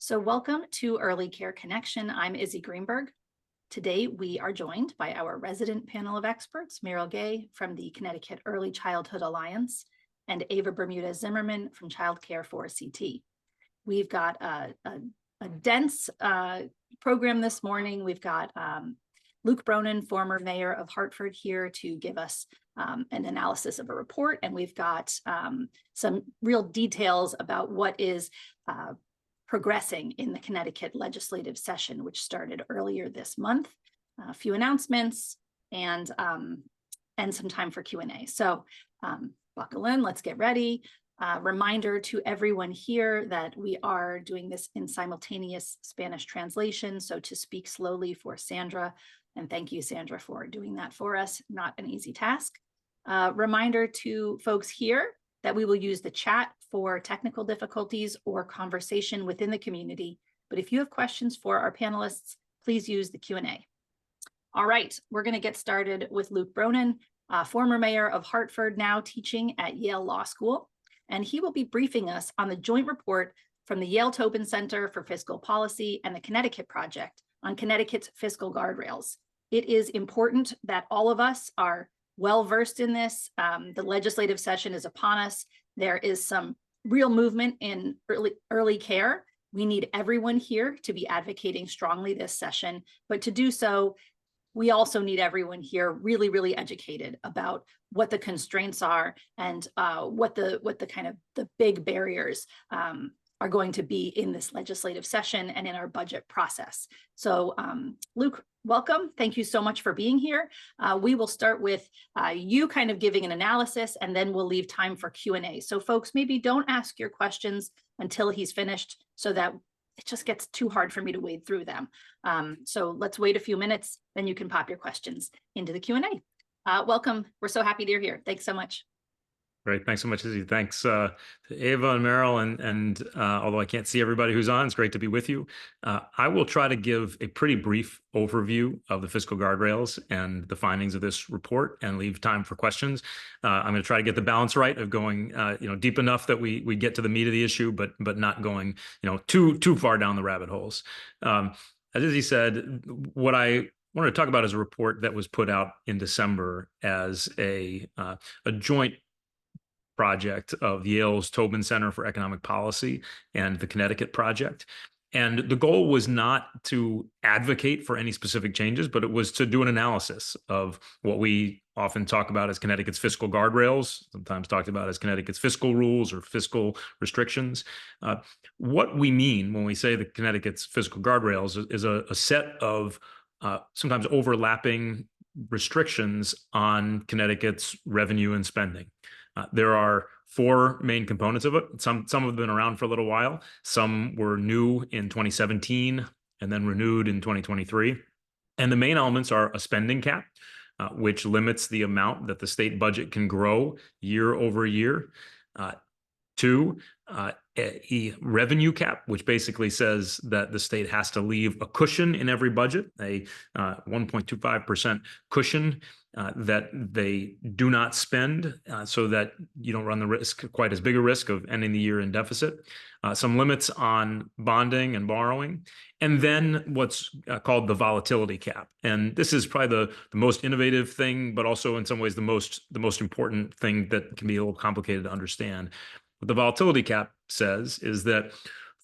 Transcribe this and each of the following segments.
So welcome to Early Care Connection. I'm Izzy Greenberg. Today, we are joined by our resident panel of experts, Meryl Gay from the Connecticut Early Childhood Alliance and Ava Bermuda Zimmerman from Child Care for CT. We've got a dense program this morning. We've got Luke Bronin, former mayor of Hartford, here to give us an analysis of a report. And we've got some real details about what is progressing in the Connecticut legislative session, which started earlier this month. A few announcements and some time for Q&A. So buckle in, let's get ready. Reminder to everyone here that we are doing this in simultaneous Spanish translation. So to speak slowly for Sandra, and thank you, Sandra, for doing that for us. Not an easy task. Reminder to folks here that we will use the chat for technical difficulties or conversation within the community. But if you have questions for our panelists, please use the Q&A. All right, we're going to get started with Luke Bronin, former mayor of Hartford, now teaching at Yale Law School. And he will be briefing us on the joint report from the Yale Tobin Center for Fiscal Policy and the Connecticut Project on Connecticut's fiscal guardrails. It is important that all of us are well-versed in this. The legislative session is upon us. There is some real movement in early care. We need everyone here to be advocating strongly this session, but to do so, we also need everyone here really, really educated about what the constraints are and what the kind of the big barriers are going to be in this legislative session and in our budget process. So Luke, welcome. Thank you so much for being here. We will start with you kind of giving an analysis, and then we'll leave time for Q&A. So folks, maybe don't ask your questions until he's finished so that it just gets too hard for me to wade through them. So let's wait a few minutes, then you can pop your questions into the Q&A. Welcome. We're so happy that you're here. Thanks so much. Great. Thanks so much, Izzy. Thanks to Ava and Meryl. And although I can't see everybody who's on, it's great to be with you. I will try to give a pretty brief overview of the fiscal guardrails and the findings of this report and leave time for questions. I'm going to try to get the balance right of going deep enough that we get to the meat of the issue, but not going too far down the rabbit holes. As Izzy said, what I wanted to talk about is a report that was put out in December as a joint project of Yale's Tobin Center for Economic Policy and the Connecticut Project. And the goal was not to advocate for any specific changes, but it was to do an analysis of what we often talk about as Connecticut's fiscal guardrails, sometimes talked about as Connecticut's fiscal rules or fiscal restrictions. What we mean when we say the Connecticut's fiscal guardrails is a set of sometimes overlapping restrictions on Connecticut's revenue and spending. There are four main components of it. Some have been around for a little while. Some were new in 2017 and then renewed in 2023. And the main elements are a spending cap, which limits the amount that the state budget can grow year over year. Two, a revenue cap, which basically says that the state has to leave a cushion in every budget, a 1.25% cushion that they do not spend so that you don't run the risk, quite as big a risk of ending the year in deficit. Some limits on bonding and borrowing, and then what's called the volatility cap. And this is probably the most innovative thing, but also in some ways the most important thing that can be a little complicated to understand. What the volatility cap says is that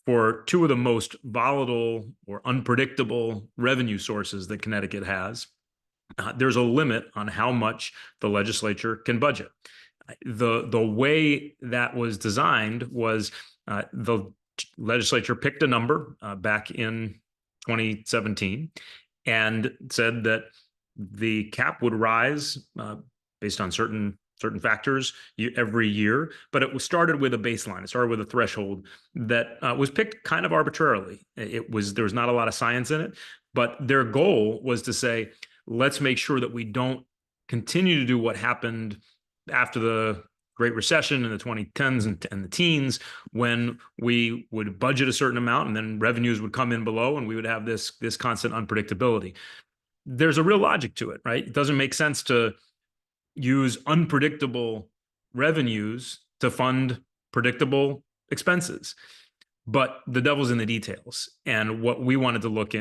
for two of the most volatile or unpredictable revenue sources that Connecticut has, there's a limit on how much the legislature can budget. The way that was designed was the legislature picked a number back in 2017 and said that the cap would rise based on certain factors every year, but it was started with a baseline. It started with a threshold that was picked kind of arbitrarily. There was not a lot of science in it, but their goal was to say, let's make sure that we don't continue to do what happened after the Great Recession in the 2010s and the teens, when we would budget a certain amount and then revenues would come in below and we would have this constant unpredictability. There's a real logic to it, right? It doesn't make sense to use unpredictable revenues to fund predictable expenses. But the devil's in the details. And what we wanted to look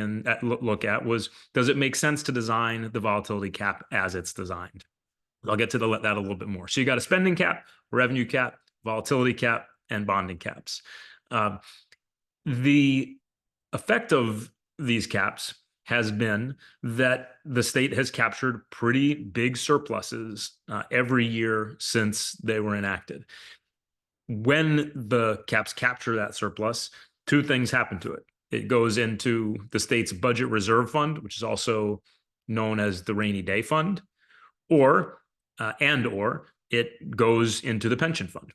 at was, does it make sense to design the volatility cap as it's designed? I'll get to that a little bit more. So you got a spending cap, revenue cap, volatility cap, and bonding caps. Uh, the effect of these caps has been that the state has captured pretty big surpluses every year since they were enacted. When the caps capture that surplus, two things happen to it. It goes into the state's budget reserve fund, which is also known as the rainy day fund, or or it goes into the pension fund.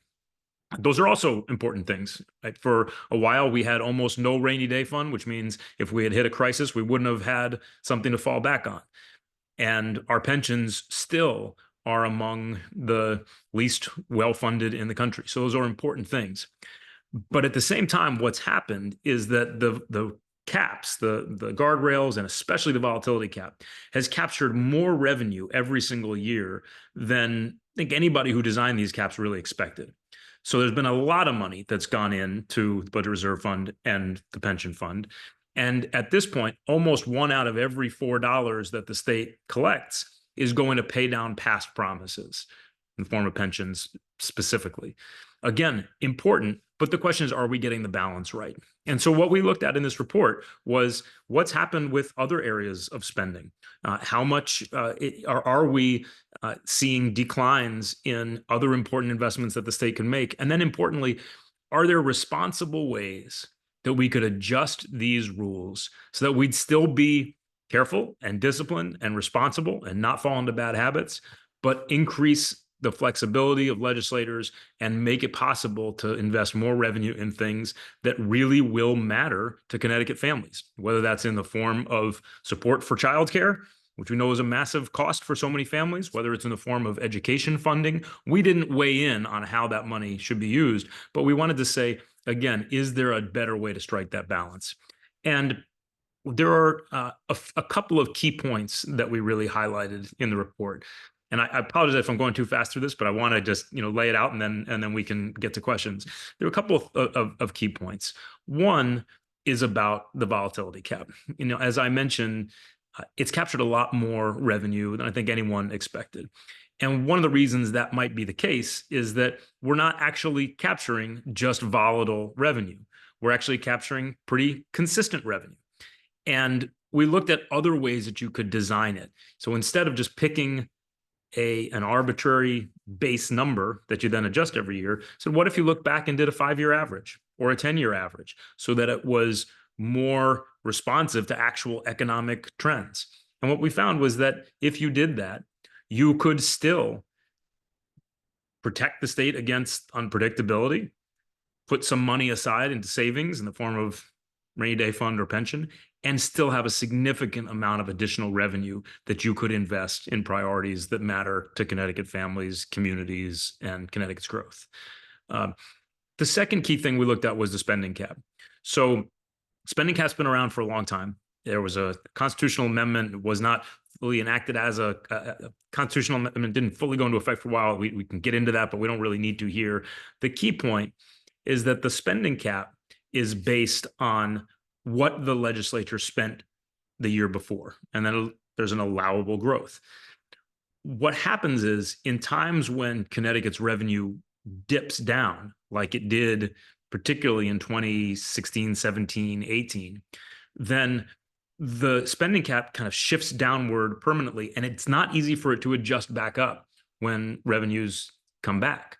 Those are also important things. Right? For a while, we had almost no rainy day fund, which means if we had hit a crisis, we wouldn't have had something to fall back on. And our pensions still are among the least well-funded in the country. So those are important things. But at the same time, what's happened is that the caps, the guardrails, and especially the volatility cap, has captured more revenue every single year than I think anybody who designed these caps really expected. So there's been a lot of money that's gone into the budget reserve fund and the pension fund. And at this point, almost one out of every $4 that the state collects is going to pay down past promises in the form of pensions specifically. Again, important, but the question is, are we getting the balance right? And so what we looked at in this report was what's happened with other areas of spending. How much are we seeing declines in other important investments that the state can make? And then importantly, are there responsible ways that we could adjust these rules so that we'd still be careful and disciplined and responsible and not fall into bad habits, but increase the flexibility of legislators and make it possible to invest more revenue in things that really will matter to Connecticut families, whether that's in the form of support for childcare, which we know is a massive cost for so many families, whether it's in the form of education funding. We didn't weigh in on how that money should be used, but we wanted to say, again, is there a better way to strike that balance? And there are a couple of key points that we really highlighted in the report. And I apologize if I'm going too fast through this, but I want to just lay it out and then we can get to questions. There are a couple of key points. One is about the volatility cap. As I mentioned, it's captured a lot more revenue than I think anyone expected. And one of the reasons that might be the case is that we're not actually capturing just volatile revenue. We're actually capturing pretty consistent revenue. And we looked at other ways that you could design it. So instead of just picking an arbitrary base number that you then adjust every year, so what if you look back and did a 5-year average or a 10-year average so that it was more responsive to actual economic trends? And what we found was that if you did that, you could still protect the state against unpredictability, put some money aside into savings in the form of rainy day fund or pension, and still have a significant amount of additional revenue that you could invest in priorities that matter to Connecticut families, communities, and Connecticut's growth. The second key thing we looked at was the spending cap. So spending cap's been around for a long time. There was a constitutional amendment. It was not fully enacted as a constitutional amendment, didn't fully go into effect for a while. We can get into that, but we don't really need to here. The key point is that the spending cap is based on what the legislature spent the year before, and then there's an allowable growth. What happens is in times when Connecticut's revenue dips down, like it did particularly in 2016, 17, 18, then the spending cap kind of shifts downward permanently, and it's not easy for it to adjust back up when revenues come back.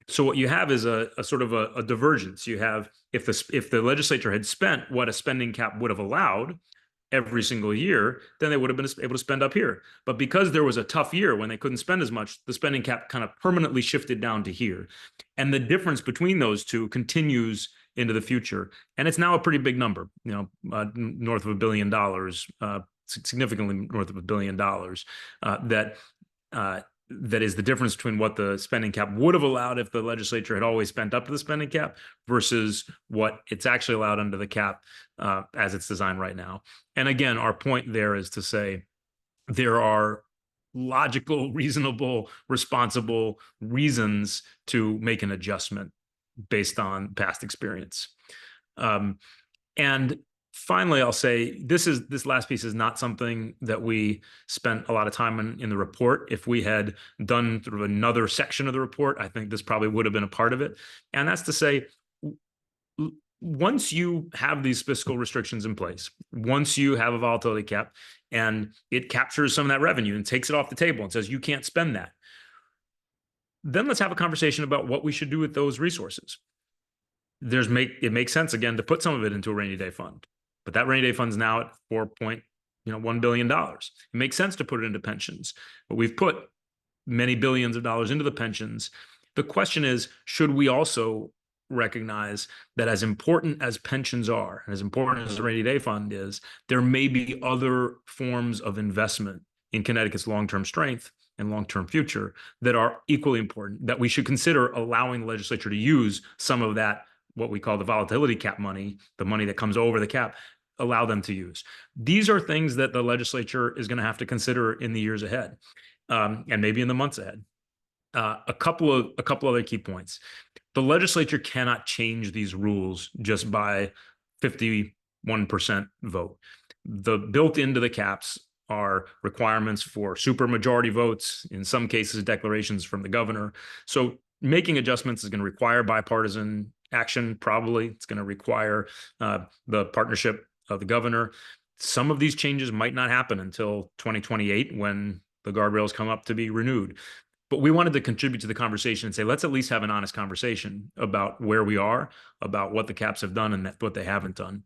So what you have is a sort of a divergence. You have, if the legislature had spent what a spending cap would have allowed every single year, then they would have been able to spend up here. But because there was a tough year when they couldn't spend as much, the spending cap kind of permanently shifted down to here. And the difference between those two continues into the future. And it's now a pretty big number, north of $1 billion, significantly north of $1 billion, that is the difference between what the spending cap would have allowed if the legislature had always spent up to the spending cap versus what it's actually allowed under the cap as it's designed right now. And again, our point there is to say there are logical, reasonable, responsible reasons to make an adjustment based on past experience. And finally, I'll say this last piece is not something that we spent a lot of time in the report. If we had done sort of another section of the report, I think this probably would have been a part of it. And that's to say, once you have these fiscal restrictions in place, once you have a volatility cap and it captures some of that revenue and takes it off the table and says you can't spend that, then let's have a conversation about what we should do with those resources. It makes sense again to put some of it into a rainy day fund, but that rainy day fund is now at $4.1 billion. It makes sense to put it into pensions, but we've put many billions of dollars into the pensions. The question is, should we also recognize that as important as pensions are, and as important as the rainy day fund is, there may be other forms of investment in Connecticut's long-term strength and long-term future that are equally important, that we should consider allowing the legislature to use some of that, what we call the volatility cap money, the money that comes over the cap, allow them to use. These are things that the legislature is going to have to consider in the years ahead, and maybe in the months ahead. A couple other key points. The legislature cannot change these rules just by 51% vote. The built into the caps are requirements for supermajority votes, in some cases declarations from the governor. So making adjustments is going to require bipartisan action, probably. It's going to require the partnership of the governor. Some of these changes might not happen until 2028 when the guardrails come up to be renewed. But we wanted to contribute to the conversation and say, let's at least have an honest conversation about where we are, about what the caps have done and what they haven't done.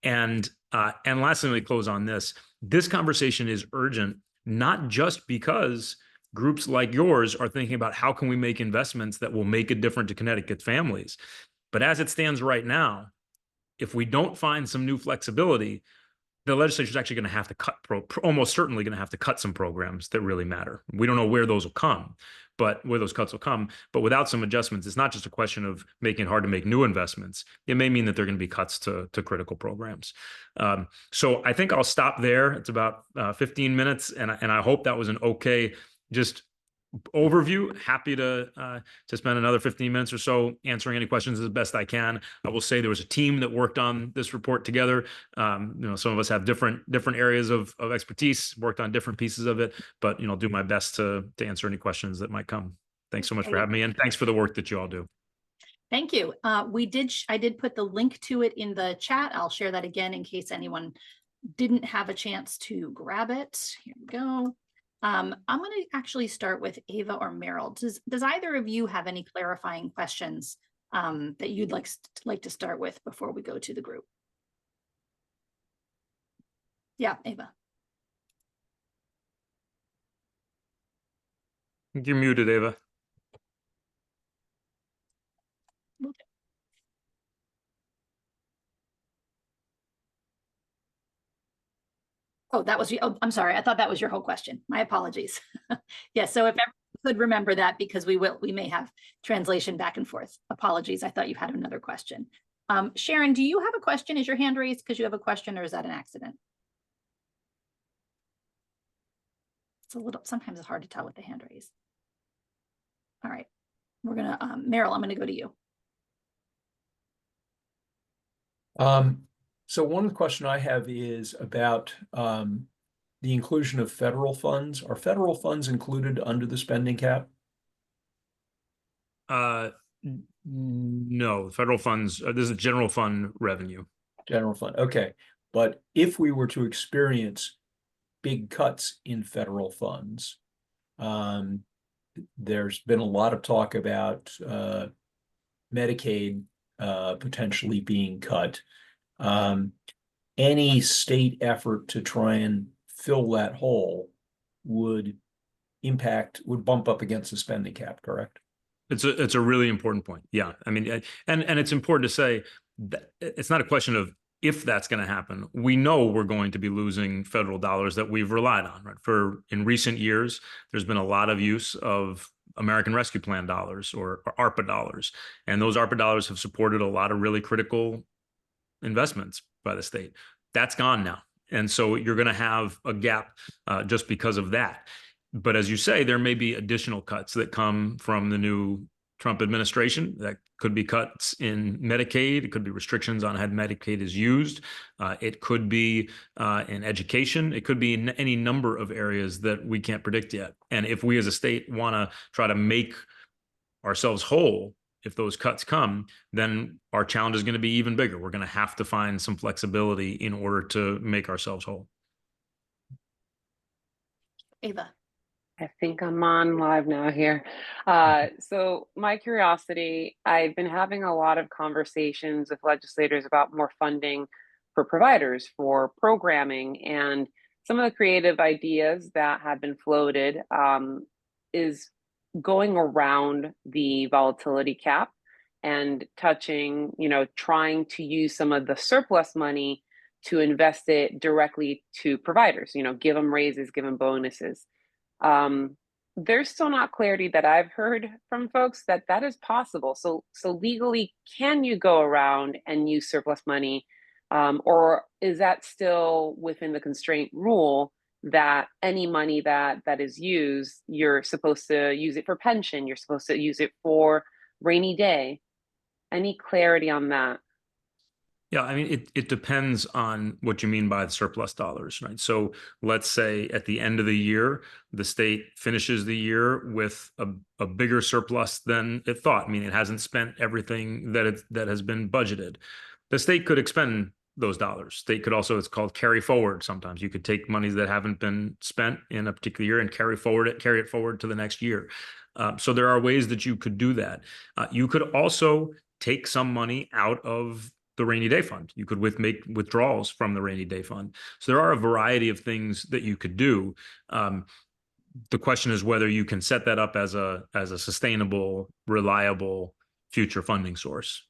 And lastly, let me close on this. This conversation is urgent, not just because groups like yours are thinking about how can we make investments that will make a difference to Connecticut families. But as it stands right now, if we don't find some new flexibility, the legislature is actually going to have to almost certainly going to have to cut some programs that really matter. We don't know where those will come, but where those cuts will come. But without some adjustments, it's not just a question of making it hard to make new investments. It may mean that there are going to be cuts to critical programs. So I think I'll stop there. It's about 15 minutes, and I hope that was an okay just overview. Happy to spend another 15 minutes or so answering any questions as best I can. I will say there was a team that worked on this report together. Some of us have different areas of expertise, worked on different pieces of it, but I'll do my best to answer any questions that might come. Thanks so much for having me, and thanks for the work that you all do. Thank you. I did put the link to it in the chat. I'll share that again in case anyone didn't have a chance to grab it. Here we go. I'm going to actually start with Ava or Meryl. Does either of you have any clarifying questions that you'd like to start with before we go to the group? Yeah, Ava. You're muted, Ava. Okay. Oh, that was you. Oh, I'm sorry. I thought that was your whole question. My apologies. Yes. So if everyone could remember that, because we may have translation back and forth. Apologies. I thought you had another question. Sharon, do you have a question? Is your hand raised because you have a question, or is that an accident? Sometimes it's hard to tell with the hand raised. All right. We're going to, Meryl, I'm going to go to you. So one question I have is about the inclusion of federal funds. Are federal funds included under the spending cap? No, federal funds, this is general fund revenue. General fund, okay. But if we were to experience big cuts in federal funds, there's been a lot of talk about Medicaid potentially being cut. Any state effort to try and fill that hole would bump up against the spending cap, correct? It's a really important point. Yeah. I mean, and it's important to say that it's not a question of if that's going to happen. We know we're going to be losing federal dollars that we've relied on, right? In recent years, there's been a lot of use of American Rescue Plan dollars or ARPA dollars. And those ARPA dollars have supported a lot of really critical investments by the state. That's gone now. And so you're going to have a gap just because of that. But as you say, there may be additional cuts that come from the new Trump administration. That could be cuts in Medicaid. It could be restrictions on how Medicaid is used. It could be in education. It could be in any number of areas that we can't predict yet. And if we as a state want to try to make ourselves whole, if those cuts come, then our challenge is going to be even bigger. We're going to have to find some flexibility in order to make ourselves whole. Ava. I think I'm on live now here. So my curiosity, I've been having a lot of conversations with legislators about more funding for providers, for programming, and some of the creative ideas that have been floated is going around the volatility cap and touching, trying to use some of the surplus money to invest it directly to providers, give them raises, give them bonuses. There's still not clarity that I've heard from folks that that is possible. So legally, can you go around and use surplus money, or is that still within the constraint rule that any money that is used, you're supposed to use it for pension, you're supposed to use it for rainy day? Any clarity on that? Yeah, I mean, it depends on what you mean by the surplus dollars, right? So let's say at the end of the year, the state finishes the year with a bigger surplus than it thought. I mean, it hasn't spent everything that has been budgeted. The state could expend those dollars. State could also, it's called carry forward. Sometimes you could take monies that haven't been spent in a particular year and carry it forward to the next year. So there are ways that you could do that. You could also take some money out of the rainy day fund. You could make withdrawals from the rainy day fund. So there are a variety of things that you could do. The question is whether you can set that up as a sustainable, reliable future funding source.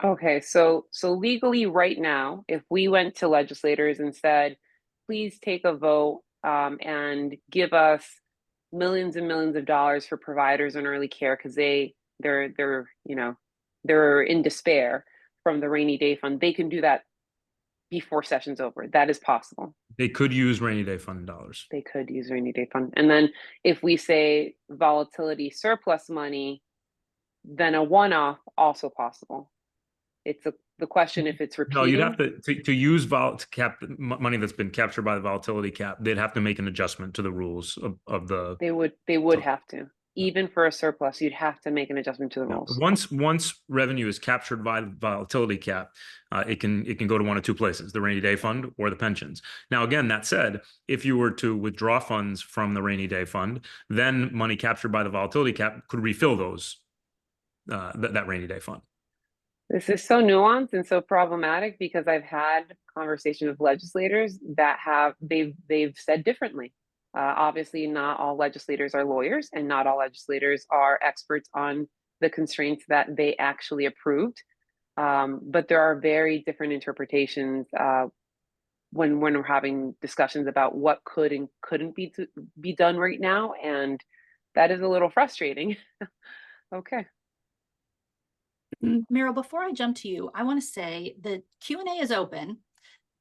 Okay, so legally right now, if we went to legislators and said, please take a vote and give us millions and millions of dollars for providers and early care because they're in despair from the rainy day fund, they can do that before session's over. That is possible. They could use rainy day fund dollars. They could use rainy day fund. And then if we say volatility surplus money, then a one-off also possible. It's the question if it's repeating. No, you'd have to use to cap money that's been captured by the volatility cap. They'd have to make an adjustment to the rules of the. They would have to. Even for a surplus, you'd have to make an adjustment to the rules. Once revenue is captured by the volatility cap, it can go to one of two places: the rainy day fund or the pensions. Now, again, that said, if you were to withdraw funds from the rainy day fund, then money captured by the volatility cap could refill those that rainy day fund. This is so nuanced and so problematic because I've had conversations with legislators that they've said differently. Obviously, not all legislators are lawyers and not all legislators are experts on the constraints that they actually approved. But there are very different interpretations when we're having discussions about what could and couldn't be done right now. And that is a little frustrating. Okay. Meryl, before I jump to you, I want to say the Q&A is open,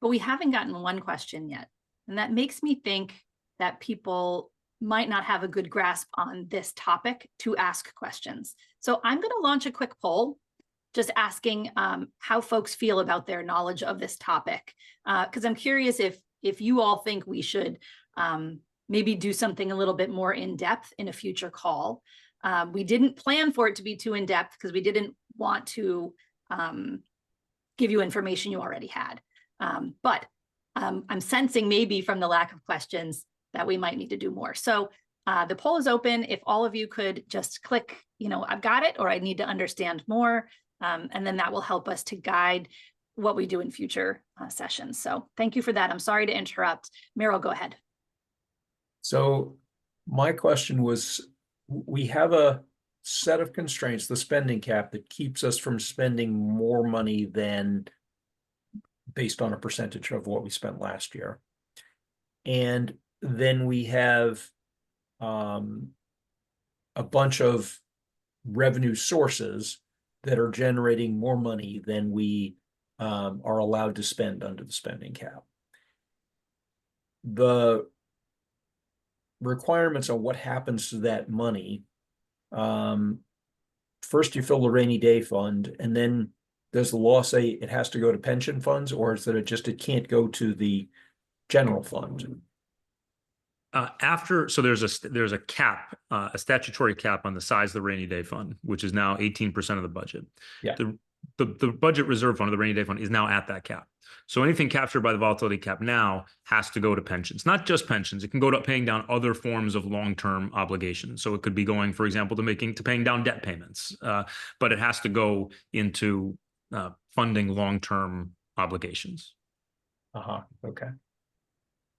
but we haven't gotten one question yet. And that makes me think that people might not have a good grasp on this topic to ask questions. So I'm going to launch a quick poll, just asking how folks feel about their knowledge of this topic. Because I'm curious if you all think we should maybe do something a little bit more in depth in a future call. We didn't plan for it to be too in depth because we didn't want to give you information you already had. But I'm sensing maybe from the lack of questions that we might need to do more. So the poll is open. If all of you could just click, I've got it, or I need to understand more. And then that will help us to guide what we do in future sessions. So thank you for that. I'm sorry to interrupt. Meryl, go ahead. So my question was, we have a set of constraints, the spending cap, that keeps us from spending more money than based on a percentage of what we spent last year. And then we have a bunch of revenue sources that are generating more money than we are allowed to spend under the spending cap. The requirements on what happens to that money first you fill the rainy day fund, and then does the law say it has to go to pension funds, or is that it can't go to the general fund? So there's a cap, a statutory cap on the size of the rainy day fund, which is now 18% of the budget. Yeah. The budget reserve fund of the rainy day fund is now at that cap. So anything captured by the volatility cap now has to go to pensions, not just pensions. It can go to paying down other forms of long-term obligations. So it could be going, for example, to paying down debt payments, but it has to go into funding long-term obligations. Okay.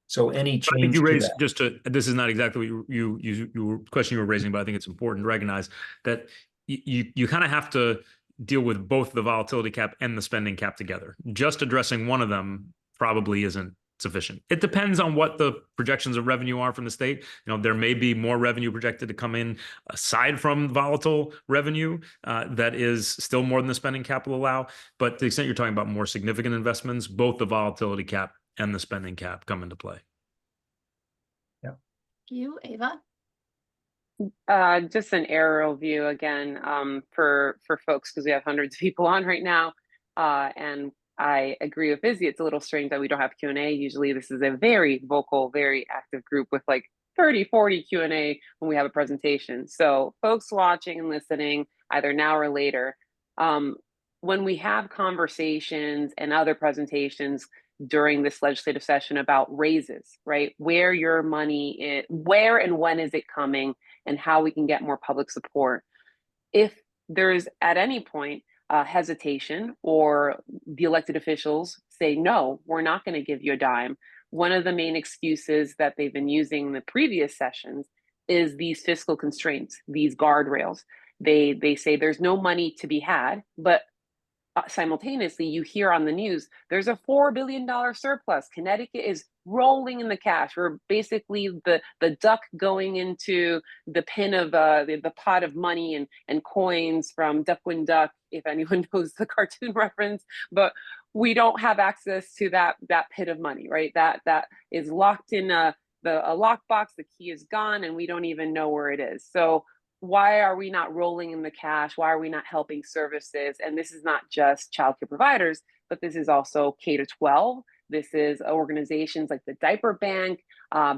So any I think change you to raised that? this is not exactly what you question you were raising, but I think it's important to recognize that you kind of have to deal with both the volatility cap and the spending cap together. Just addressing one of them probably isn't sufficient. It depends on what the projections of revenue are from the state. There may be more revenue projected to come in aside from volatile revenue that is still more than the spending cap will allow. But to the extent you're talking about more significant investments, both the volatility cap and the spending cap come into play. Yeah. You, Ava? Just an aerial view again for folks, because we have hundreds of people on right now. And I agree with Izzy. It's a little strange that we don't have Q&A. Usually this is a very vocal, very active group with like 30, 40 Q&A when we have a presentation. So folks watching and listening, either now or later, when we have conversations and other presentations during this legislative session about raises, right? Where your money is, where and when is it coming, and how we can get more public support. If there's at any point hesitation or the elected officials say, no, we're not going to give you a dime, one of the main excuses that they've been using in the previous sessions is these fiscal constraints, these guardrails. They say there's no money to be had, but simultaneously, you hear on the news, there's a $4 billion surplus. Connecticut is rolling in the cash. We're basically the duck going into the pin of the pot of money and coins from Duckwind Duck, if anyone knows the cartoon reference. But we don't have access to that pit of money, right? That is locked in a lockbox. The key is gone, and we don't even know where it is. So why are we not rolling in the cash? Why are we not helping services? And this is not just childcare providers, but this is also K-12. This is organizations like the Diaper Bank,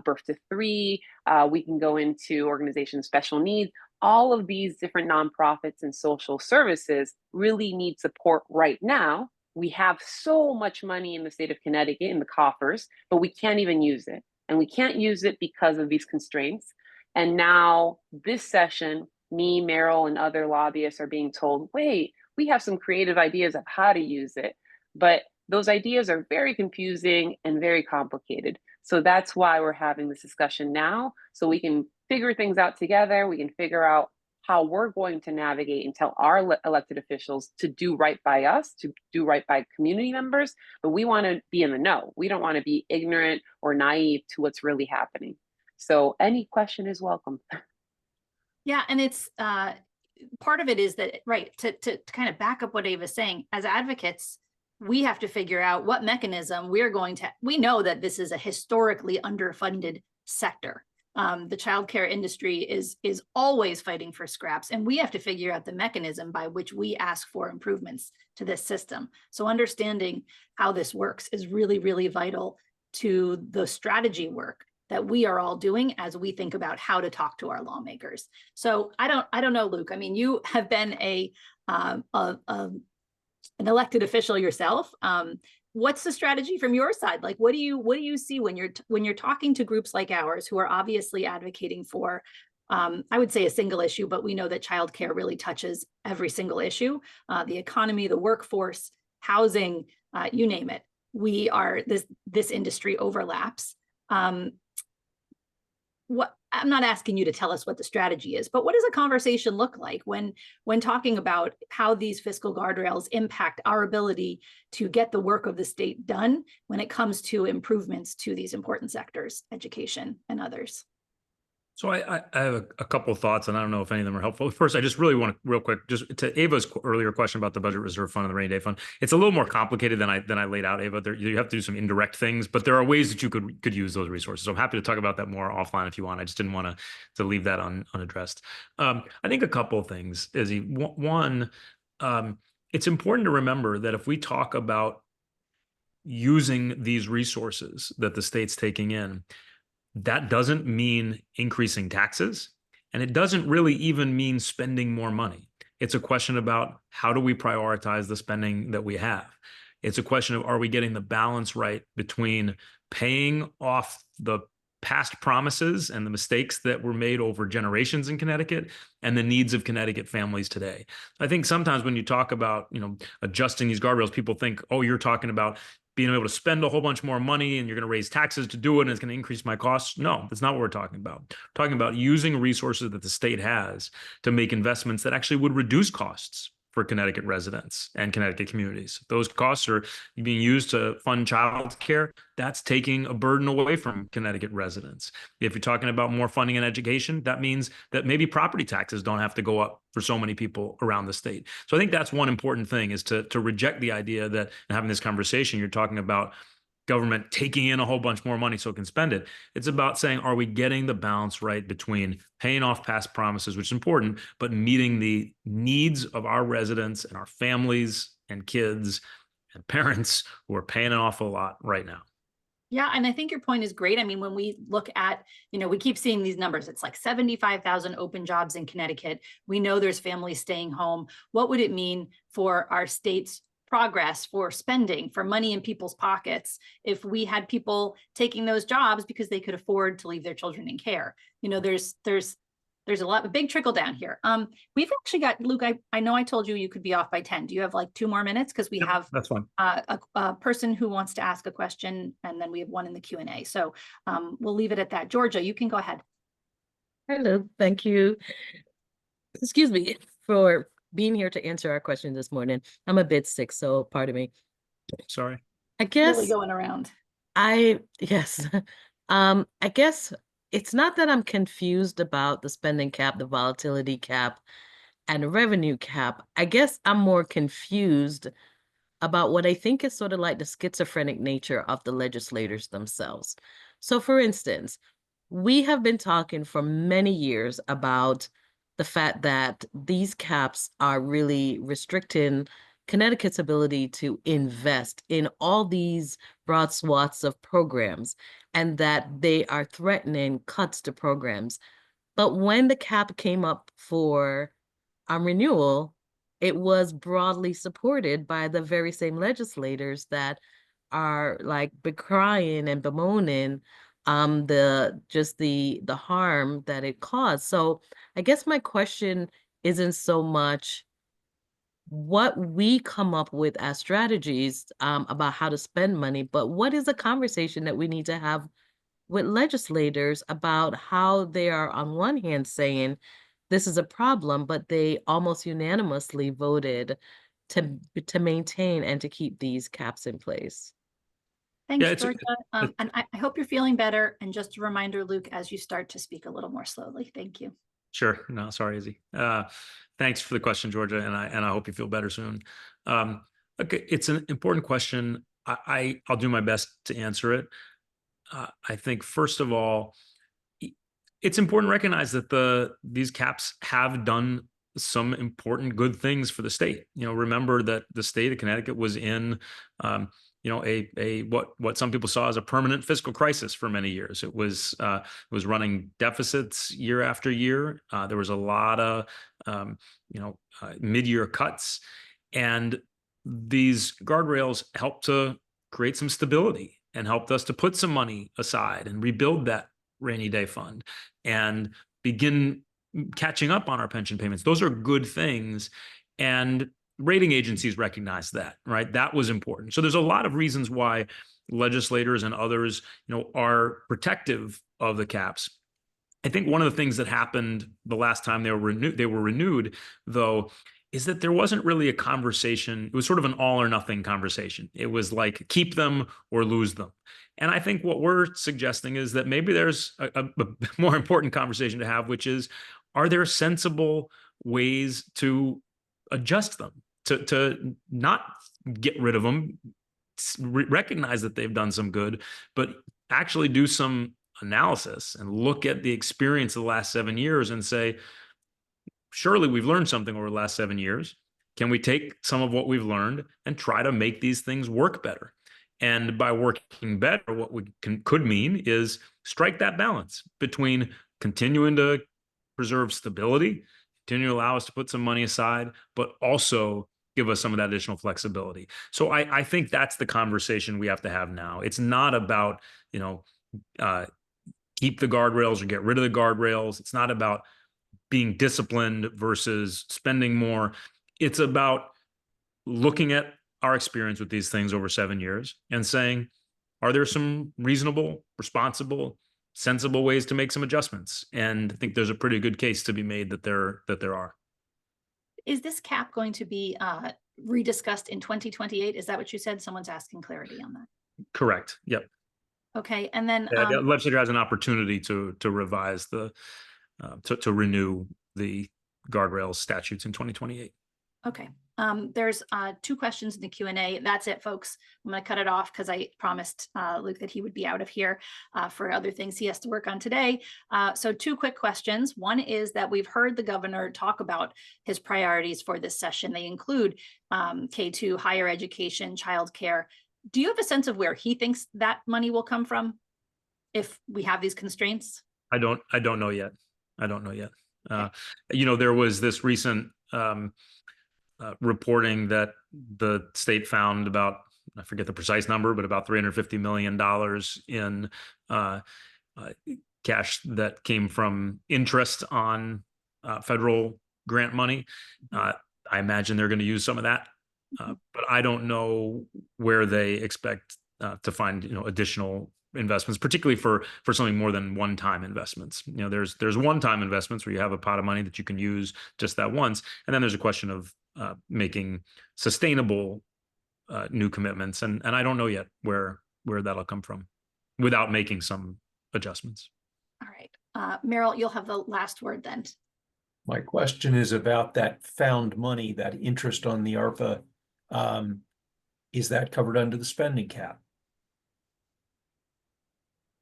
Birth to 3. We can go into organizations special needs. All of these different nonprofits and social services really need support right now. We have so much money in the state of Connecticut in the coffers, but we can't even use it. And we can't use it because of these constraints. And now this session, me, Meryl, and other lobbyists are being told, wait, we have some creative ideas of how to use it. But those ideas are very confusing and very complicated. So that's why we're having this discussion now, so we can figure things out together. We can figure out how we're going to navigate and tell our elected officials to do right by us, to do right by community members. But we want to be in the know. We don't want to be ignorant or naive to what's really happening. So any question is welcome. Yeah, and it's part of it is that, right, to kind of back up what Ava's saying, as advocates, we have to figure out what mechanism we know that this is a historically underfunded sector. The childcare industry is always fighting for scraps, and we have to figure out the mechanism by which we ask for improvements to this system. So understanding how this works is really, really vital to the strategy work that we are all doing as we think about how to talk to our lawmakers. So I don't know, Luke. I mean, you have been an elected official yourself. What's the strategy from your side? Like, what do you see when you're talking to groups like ours who are obviously advocating for, I would say, a single issue, but we know that childcare really touches every single issue, the economy, the workforce, housing, you name it. This industry overlaps. I'm not asking you to tell us what the strategy is, but what does a conversation look like when talking about how these fiscal guardrails impact our ability to get the work of the state done when it comes to improvements to these important sectors, education and others? So I have a couple of thoughts, and I don't know if any of them are helpful. First, I just really want to, real quick, just to Ava's earlier question about the budget reserve fund and the rainy day fund. It's a little more complicated than I laid out, Ava. You have to do some indirect things, but there are ways that you could use those resources. So I'm happy to talk about that more offline if you want. I just didn't want to leave that unaddressed. I think a couple of things, Izzy. One, it's important to remember that if we talk about using these resources that the state's taking in, that doesn't mean increasing taxes, and it doesn't really even mean spending more money. It's a question about how do we prioritize the spending that we have. It's a question of, are we getting the balance right between paying off the past promises and the mistakes that were made over generations in Connecticut and the needs of Connecticut families today. I think sometimes when you talk about, adjusting these guardrails, people think, oh, you're talking about being able to spend a whole bunch more money and you're going to raise taxes to do it and it's going to increase my costs. No, that's not what we're talking about. We're talking about using resources that the state has to make investments that actually would reduce costs for Connecticut residents and Connecticut communities. Those costs are being used to fund childcare. That's taking a burden away from Connecticut residents. If you're talking about more funding in education, that means that maybe property taxes don't have to go up for so many people around the state. So I think that's one important thing, is to reject the idea that in having this conversation, you're talking about government taking in a whole bunch more money so it can spend it. It's about saying, are we getting the balance right between paying off past promises, which is important, but meeting the needs of our residents and our families and kids and parents who are paying an awful lot right now. Yeah, and I think your point is great. I mean, when we look at, we keep seeing these numbers. It's like 75,000 open jobs in Connecticut. We know there's families staying home. What would it mean for our state's progress, for spending, for money in people's pockets, if we had people taking those jobs because they could afford to leave their children in care? There's a big trickle down here. We've actually got, Luke, I know I told you could be off by 10. Do you have like 2 more minutes? Because we have that's fine. A person who wants to ask a question, and then we have one in the Q&A. So we'll leave it at that. Georgia, you can go ahead. Hello, thank you. Excuse me for being here to answer our question this morning. I'm a bit sick, so pardon me. Sorry. I guess Really going around. yes. I guess it's not that I'm confused about the spending cap, the volatility cap, and the revenue cap. I guess I'm more confused about what I think is sort of like the schizophrenic nature of the legislators themselves. So for instance, we have been talking for many years about the fact that these caps are really restricting Connecticut's ability to invest in all these broad swaths of programs, and that they are threatening cuts to programs. But when the cap came up for renewal, it was broadly supported by the very same legislators that are like decrying and bemoaning the harm that it caused. So I guess my question isn't so much what we come up with as strategies about how to spend money, but what is a conversation that we need to have with legislators about how they are on one hand saying this is a problem, but they almost unanimously voted to maintain and to keep these caps in place. Thanks, Georgia. And I hope you're feeling better. And just a reminder, Luke, as you start to speak a little more slowly. Thank you. Sure. No, sorry, Izzy. Thanks for the question, Georgia, and I hope you feel better soon. Okay, it's an important question. I'll do my best to answer it. I think first of all, it's important to recognize that these caps have done some important good things for the state. Remember that the state of Connecticut was in what some people saw as a permanent fiscal crisis for many years. It was running deficits year after year. There was a lot of mid-year cuts, and these guardrails helped to create some stability and helped us to put some money aside and rebuild that rainy day fund and begin catching up on our pension payments. Those are good things, and rating agencies recognize that, right? That was important. So there's a lot of reasons why legislators and others, are protective of the caps. I think one of the things that happened the last time they were renewed, though, is that there wasn't really a conversation. It was sort of an all or nothing conversation. It was like keep them or lose them. And I think what we're suggesting is that maybe there's a more important conversation to have, which is, are there sensible ways to adjust them, to not get rid of them, recognize that they've done some good, but actually do some analysis and look at the experience of the last 7 years and say, surely we've learned something over the last 7 years. Can we take some of what we've learned and try to make these things work better? And by working better, what we could mean is strike that balance between continuing to preserve stability, continue to allow us to put some money aside, but also give us some of that additional flexibility. So I think that's the conversation we have to have now. It's not about, keep the guardrails or get rid of the guardrails. It's not about being disciplined versus spending more. It's about looking at our experience with these things over 7 years and saying, are there some reasonable, responsible, sensible ways to make some adjustments? And I think there's a pretty good case to be made that there are. Is this cap going to be rediscussed in 2028? Is that what you said? Someone's asking clarity on that. Correct. Yep. Okay, and then The legislature has an opportunity to revise to renew the guardrails statutes in 2028. okay. There's 2 questions in the Q&A. That's it, folks. I'm going to cut it off because I promised Luke that he would be out of here for other things he has to work on today. So 2 quick questions. One is that we've heard the governor talk about his priorities for this session. They include K-2, higher education, childcare. Do you have a sense of where he thinks that money will come from if we have these constraints? I don't know yet. I don't know yet. Okay. There was this recent reporting that the state found about, I forget the precise number, but about $350 million in cash that came from interest on federal grant money. I imagine they're going to use some of that, but I don't know where they expect to find additional investments, particularly for something more than one-time investments. There's one-time investments where you have a pot of money that you can use just that once, and then there's a question of making sustainable new commitments, and I don't know yet where that'll come from without making some adjustments. All right, Meryl, you'll have the last word then. My question is about that found money, that interest on the ARPA. Is that covered under the spending cap?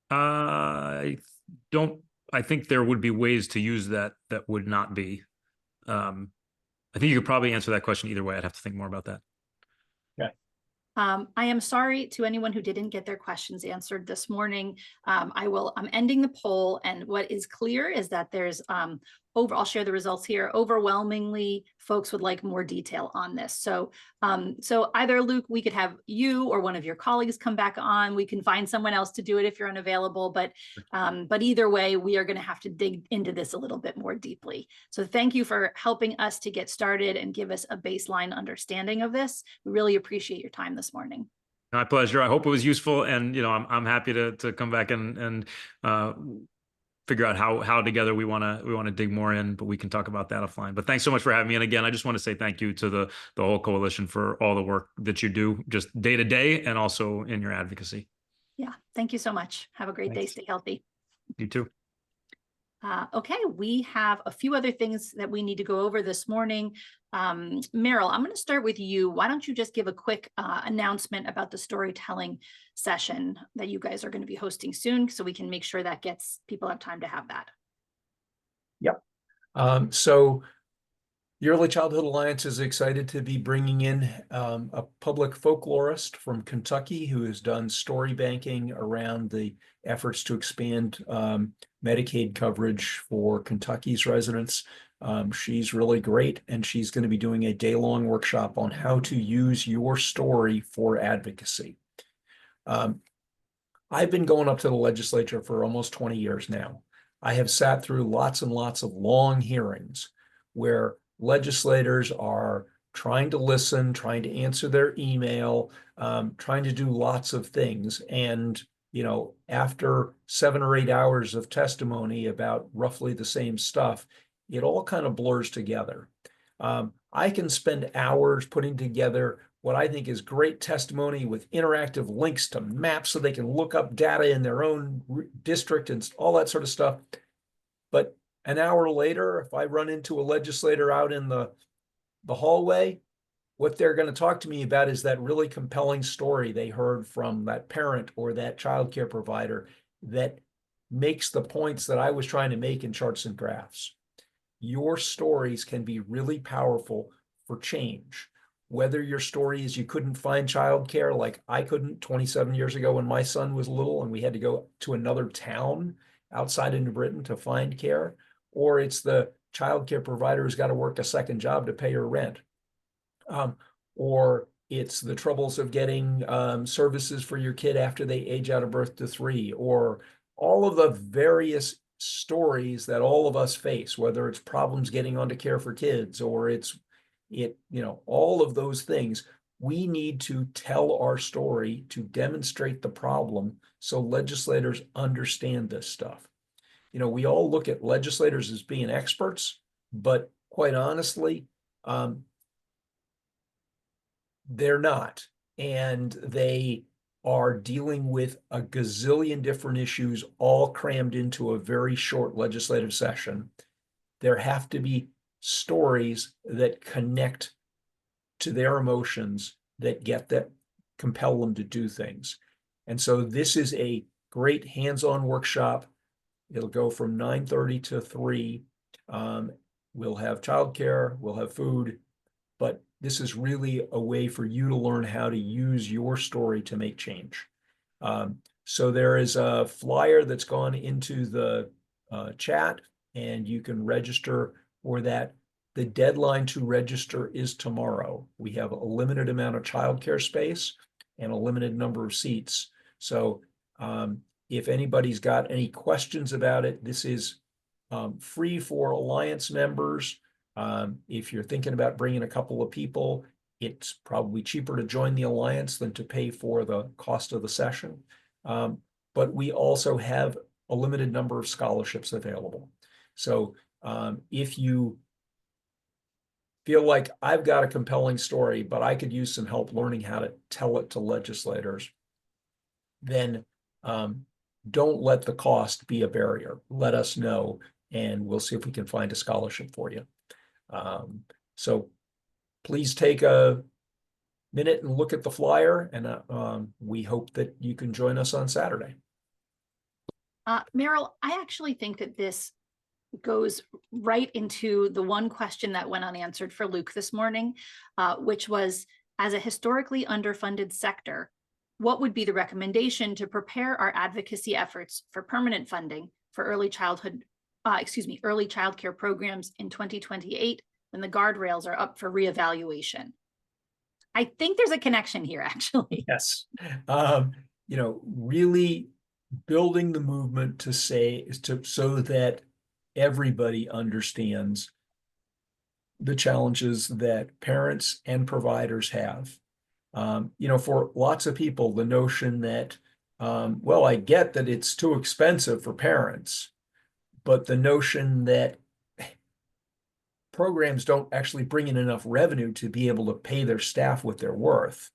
I think there would be ways to use that would not be. I think you could probably answer that question either way. I'd have to think more about that. Okay. I am sorry to anyone who didn't get their questions answered this morning. I'm ending the poll, and what is clear is that there's I'll share the results here. Overwhelmingly, folks would like more detail on this. So either Luke, we could have you or one of your colleagues come back on. We can find someone else to do it if you're unavailable. But either way, we are going to have to dig into this a little bit more deeply. So thank you for helping us to get started and give us a baseline understanding of this. We really appreciate your time this morning. My pleasure. I hope it was useful, and I'm happy to come back and figure out how together we want to dig more in, but we can talk about that offline. But thanks so much for having me. And again, I just want to say thank you to the whole coalition for all the work that you do just day to day and also in your advocacy. Yeah, thank you so much. Have a great day. Stay healthy. You too. Okay, we have a few other things that we need to go over this morning. Meryl, I'm going to start with you. Why don't you just give a quick announcement about the storytelling session that you guys are going to be hosting soon, so we can make sure that people have time to have that. Yep. So the Early Childhood Alliance is excited to be bringing in a public folklorist from Kentucky who has done story banking around the efforts to expand Medicaid coverage for Kentucky's residents. She's really great, and she's going to be doing a day-long workshop on how to use your story for advocacy. I've been going up to the legislature for almost 20 years now. I have sat through lots and lots of long hearings where legislators are trying to listen, trying to answer their email, trying to do lots of things. And, after 7 or 8 hours of testimony about roughly the same stuff, it all kind of blurs together. I can spend hours putting together what I think is great testimony with interactive links to maps so they can look up data in their own district and all that sort of stuff. But an hour later, if I run into a legislator out in the hallway, what they're going to talk to me about is that really compelling story they heard from that parent or that childcare provider that makes the points that I was trying to make in charts and graphs. Your stories can be really powerful for change. Whether your story is you couldn't find childcare like I couldn't 27 years ago when my son was little and we had to go to another town outside of New Britain to find care, or it's the childcare provider who's got to work a second job to pay her rent. Or it's the troubles of getting services for your kid after they age out of birth to 3, or all of the various stories that all of us face, whether it's problems getting onto care for kids or all of those things. We need to tell our story to demonstrate the problem so legislators understand this stuff. We all look at legislators as being experts, but quite honestly, they're not. And they are dealing with a gazillion different issues all crammed into a very short legislative session. There have to be stories that connect to their emotions, that compel them to do things. And so this is a great hands-on workshop. It'll go from 9:30 to 3. We'll have childcare, we'll have food, but this is really a way for you to learn how to use your story to make change. So there is a flyer that's gone into the chat, and you can register for that. The deadline to register is tomorrow. We have a limited amount of childcare space and a limited number of seats. So if anybody's got any questions about it, this is free for Alliance members. If you're thinking about bringing a couple of people, it's probably cheaper to join the Alliance than to pay for the cost of the session. But we also have a limited number of scholarships available. So if you feel like I've got a compelling story, but I could use some help learning how to tell it to legislators, then don't let the cost be a barrier. Let us know, and we'll see if we can find a scholarship for you. So please take a minute and look at the flyer, and we hope that you can join us on Saturday. Meryl, I actually think that this goes right into the one question that went unanswered for Luke this morning, which was, as a historically underfunded sector, what would be the recommendation to prepare our advocacy efforts for permanent funding for early childcare programs in 2028 when the guardrails are up for reevaluation? I think there's a connection here, actually. Yes. Really building the movement so that everybody understands the challenges that parents and providers have. For lots of people, the notion that, well, I get that it's too expensive for parents, but the notion that programs don't actually bring in enough revenue to be able to pay their staff what they're worth.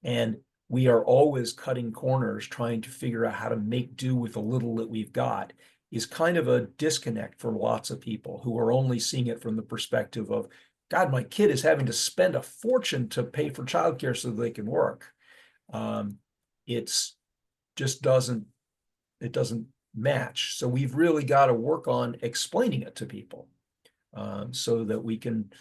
And we are always cutting corners trying to figure out how to make do with the little that we've got is kind of a disconnect for lots of people who are only seeing it from the perspective of, God, my kid is having to spend a fortune to pay for childcare so they can work. It doesn't match. So we've really got to work on explaining it to people so that we can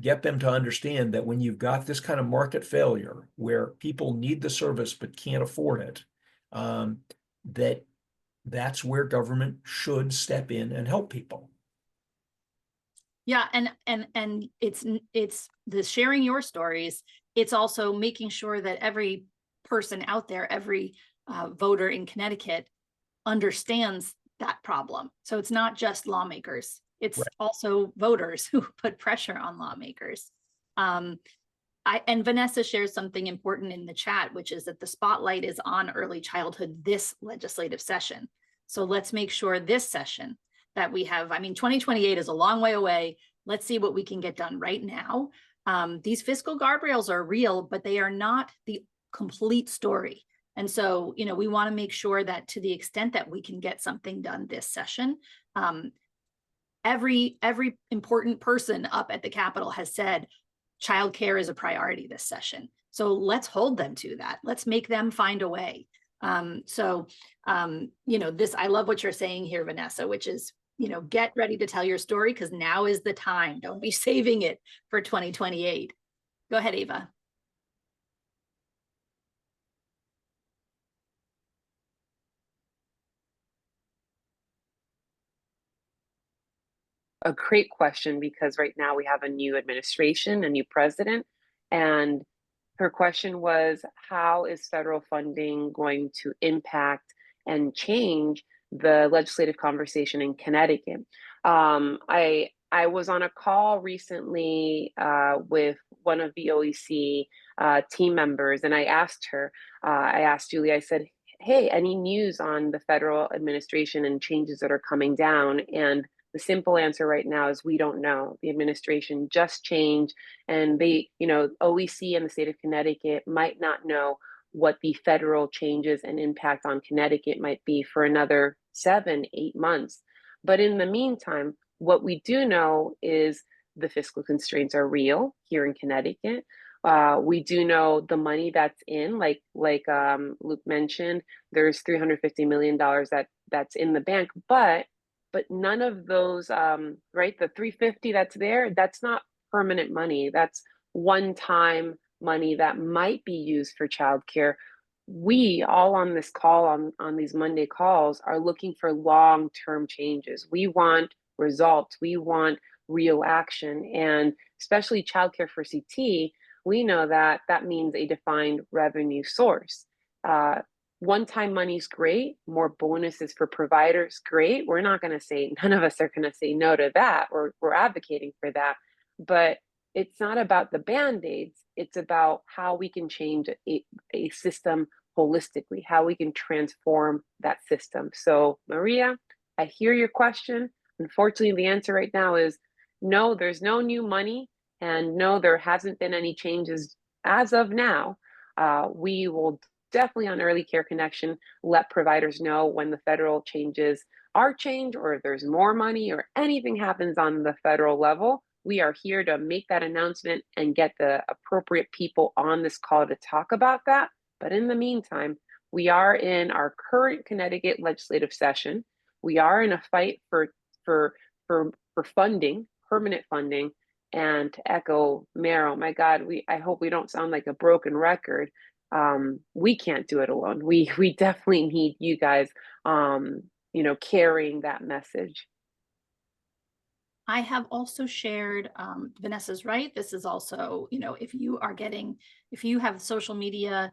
get them to understand that when you've got this kind of market failure where people need the service but can't afford it, that's where government should step in and help people. Yeah, and it's the sharing your stories. It's also making sure that every person out there, every voter in Connecticut understands that problem. So it's not just lawmakers. It's right. Also voters who put pressure on lawmakers. And Vanessa shares something important in the chat, which is that the spotlight is on early childhood this legislative session. So let's make sure this session that we have, 2028 is a long way away. let's see what we can get done right now. These fiscal guardrails are real, but they are not the complete story. And so, we want to make sure that to the extent that we can get something done this session, every important person up at the Capitol has said childcare is a priority this session. So let's hold them to that. Let's make them find a way. I love what you're saying here, Vanessa, which is, get ready to tell your story because now is the time. Don't be saving it for 2028. Go ahead, Ava. A great question, because right now we have a new administration, a new president, and her question was, how is federal funding going to impact and change the legislative conversation in Connecticut? I was on a call recently with one of the OEC team members, and I asked her, I asked Julie, I said, hey, any news on the federal administration and changes that are coming down? And the simple answer right now is we don't know. The administration just changed, and OEC and the state of Connecticut might not know what the federal changes and impact on Connecticut might be for another 7-8 months. But in the meantime, what we do know is the fiscal constraints are real here in Connecticut. We do know the money that's in, like Luke mentioned, there's $350 million that's in the bank, but none of those, right? The 350 that's there, that's not permanent money. That's one-time money that might be used for childcare. We all on this call, on these Monday calls, are looking for long-term changes. We want results. We want real action, and especially childcare for CT. We know that means a defined revenue source. One-time money's great, more bonuses for providers, great. We're not going to say, none of us are going to say no to that. We're advocating for that. But it's not about the Band-Aids. It's about how we can change a system holistically, how we can transform that system. So, Maria, I hear your question. Unfortunately, the answer right now is no, there's no new money. And no, there hasn't been any changes as of now. We will definitely on Early Care Connection let providers know when the federal changes are changed, or if there's more money or anything happens on the federal level. We are here to make that announcement and get the appropriate people on this call to talk about that. But in the meantime, we are in our current Connecticut legislative session. We are in a fight for funding, permanent funding. And to echo Meryl, my God, I hope we don't sound like a broken record. We can't do it alone. We definitely need you guys, carrying that message. I have also shared, Vanessa's right. This is also, if you have social media,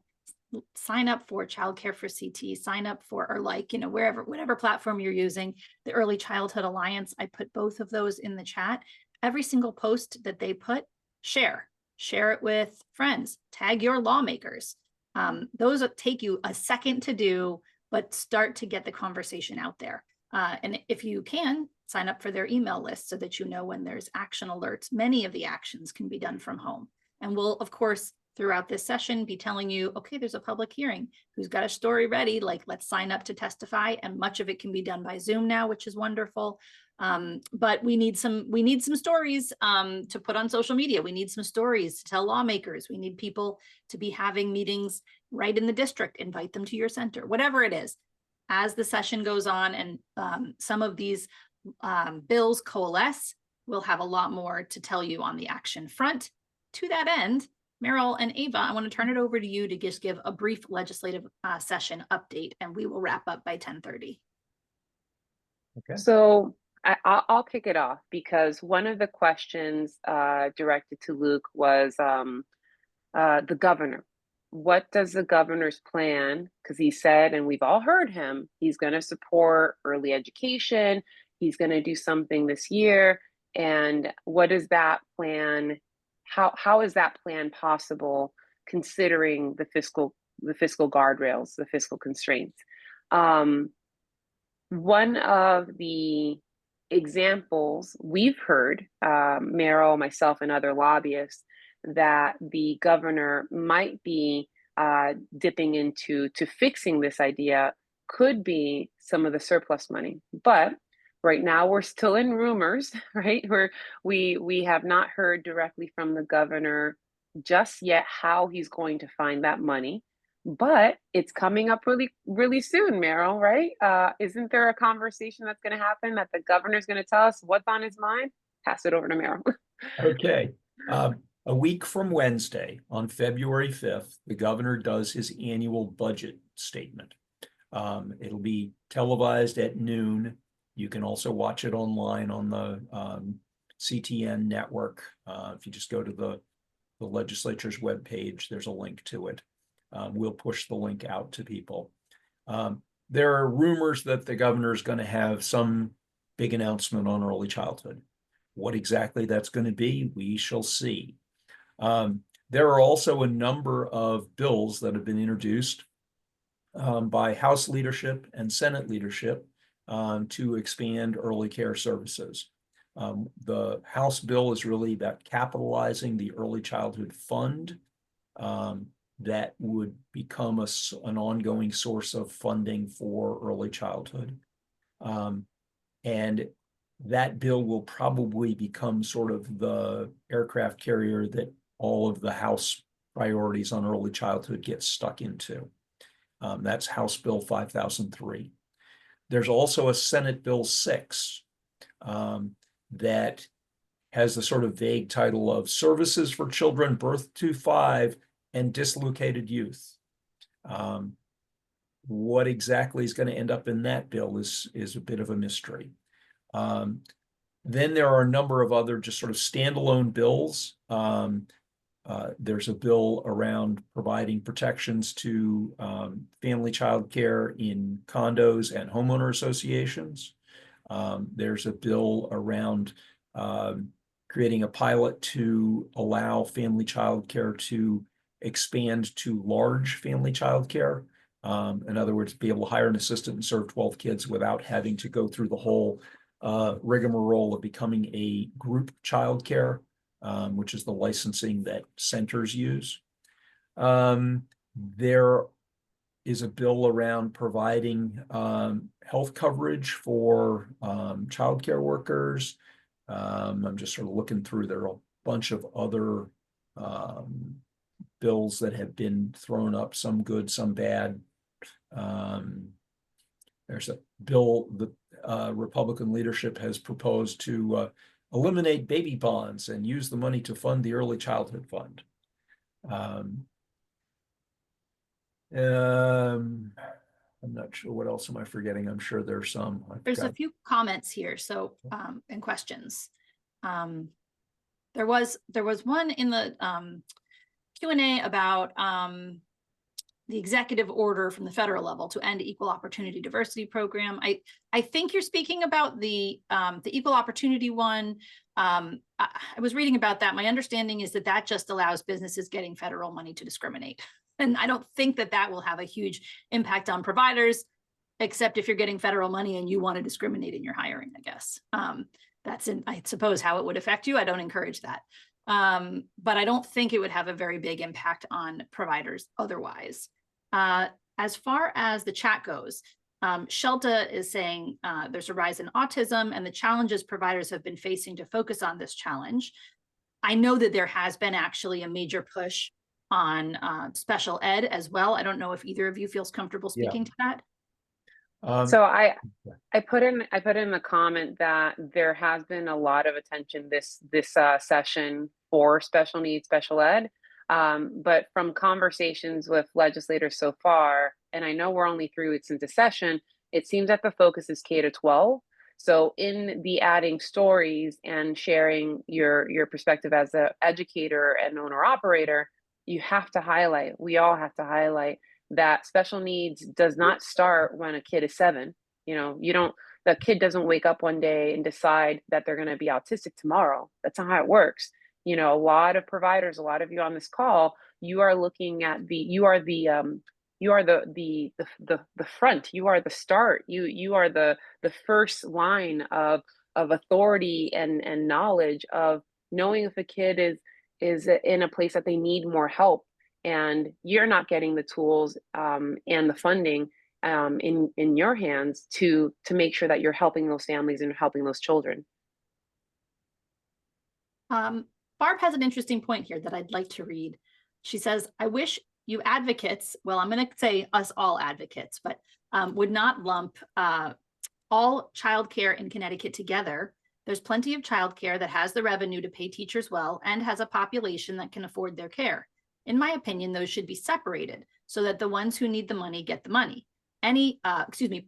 sign up for Childcare for CT, sign up for, or whatever platform you're using, the Early Childhood Alliance. I put both of those in the chat. Every single post that they put, share it with friends, tag your lawmakers. Those take you a second to do, but start to get the conversation out there. And if you can, sign up for their email list so that you know when there's action alerts. Many of the actions can be done from home. And we'll, of course, throughout this session, be telling you, okay, there's a public hearing. Who's got a story ready? Let's sign up to testify. And much of it can be done by Zoom now, which is wonderful. But we need some stories to put on social media. We need some stories to tell lawmakers. We need people to be having meetings right in the district. Invite them to your center, whatever it is. As the session goes on and some of these bills coalesce, we'll have a lot more to tell you on the action front. To that end, Meryl and Ava, I want to turn it over to you to just give a brief legislative session update, and we will wrap up by 10:30. Okay. So I'll kick it off, because one of the questions directed to Luke was the governor. What does the governor's plan? Because he said, and we've all heard him, he's going to support early education. He's going to do something this year. And what is that plan? How is that plan possible, considering the fiscal guardrails, the fiscal constraints? One of the examples we've heard, Merrill, myself, and other lobbyists, that the governor might be dipping into fixing this idea could be some of the surplus money. But right now we're still in rumors, right? We have not heard directly from the governor just yet how he's going to find that money. But it's coming up really, really soon, Meryl, right? Isn't there a conversation that's going to happen that the governor's going to tell us what's on his mind? Pass it over to Meryl. Okay. A week from Wednesday, on February 5th, the governor does his annual budget statement. It'll be televised at noon. You can also watch it online on the CTN network. If you just go to the legislature's webpage, there's a link to it. We'll push the link out to people. There are rumors that the governor is going to have some big announcement on early childhood. What exactly that's going to be, we shall see. There are also a number of bills that have been introduced by House leadership and Senate leadership to expand early care services. The House bill is really about capitalizing the early childhood fund that would become an ongoing source of funding for early childhood. And that bill will probably become sort of the aircraft carrier that all of the House priorities on early childhood get stuck into. That's House Bill 5003. There's also a Senate Bill 6 that has the sort of vague title of Services for Children Birth to 5 and Dislocated Youth. What exactly is going to end up in that bill is a bit of a mystery. Then there are a number of other just sort of standalone bills. There's a bill around providing protections to family child care in condos and homeowner associations. There's a bill around creating a pilot to allow family child care to expand to large family child care. In other words, be able to hire an assistant and serve 12 kids without having to go through the whole rigmarole of becoming a group child care, which is the licensing that centers use. There is a bill around providing health coverage for childcare workers. I'm just sort of looking through, there are a bunch of other bills that have been thrown up, some good, some bad. There's a bill that Republican leadership has proposed to eliminate baby bonds and use the money to fund the early childhood fund. I'm not sure what else am I forgetting. I'm sure there's some. There's a few comments here, so and questions. There was one in the Q&A about the executive order from the federal level to end equal opportunity diversity program. I think you're speaking about the equal opportunity one. I was reading about that. My understanding is that that just allows businesses getting federal money to discriminate. And I don't think that that will have a huge impact on providers, except if you're getting federal money and you want to discriminate in your hiring, I guess. That's I suppose how it would affect you. I don't encourage that. But I don't think it would have a very big impact on providers otherwise. As far as the chat goes, Shelta is saying there's a rise in autism and the challenges providers have been facing to focus on this challenge. I know that there has been actually a major push on special ed as well. I don't know if either of you feels comfortable speaking to that. So I put in the comment that there has been a lot of attention this session for special needs, special ed. But from conversations with legislators so far, and I know we're only 3 weeks into session, it seems that the focus is K-12. So in the adding stories and sharing your perspective as an educator and owner operator, you have to highlight, we all have to highlight that special needs does not start when a kid is 7. The kid doesn't wake up one day and decide that they're going to be autistic tomorrow. That's not how it works. A lot of providers, a lot of you on this call, you are looking at you are the front, you are the start, you are the first line of of authority and knowledge of knowing if a kid is in a place that they need more help, and you're not getting the tools and the funding in your hands to make sure that you're helping those families and helping those children. Barb has an interesting point here that I'd like to read. She says, I wish you advocates, well, I'm going to say us all advocates, but would not lump all childcare in Connecticut together. There's plenty of childcare that has the revenue to pay teachers well and has a population that can afford their care. In my opinion, those should be separated so that the ones who need the money get the money.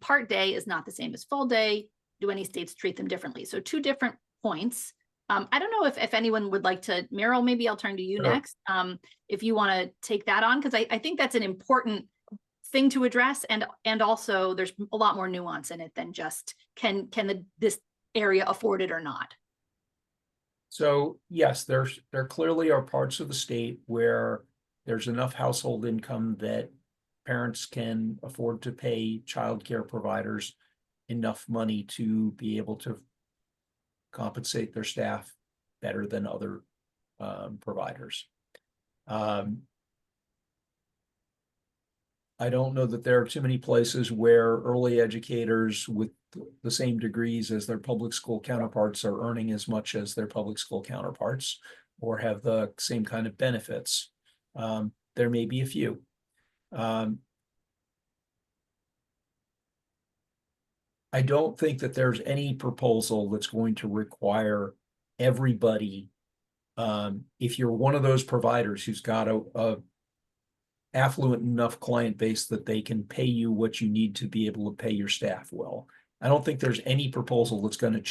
Part day is not the same as full day. Do any states treat them differently? So two different points. I don't know if anyone would like to, Meryl, maybe I'll turn to you next. If you want to take that on, because I think that's an important thing to address. And also there's a lot more nuance in it than just can this area afford it or not. So yes, there clearly are parts of the state where there's enough household income that parents can afford to pay childcare providers enough money to be able to compensate their staff better than other providers. I don't know that there are too many places where early educators with the same degrees as their public school counterparts are earning as much as their public school counterparts or have the same kind of benefits. There may be a few. I don't think that there's any proposal that's going to require everybody, if you're one of those providers who's got a affluent enough client base that they can pay you what you need to be able to pay your staff well. I don't think there's any proposal that's going to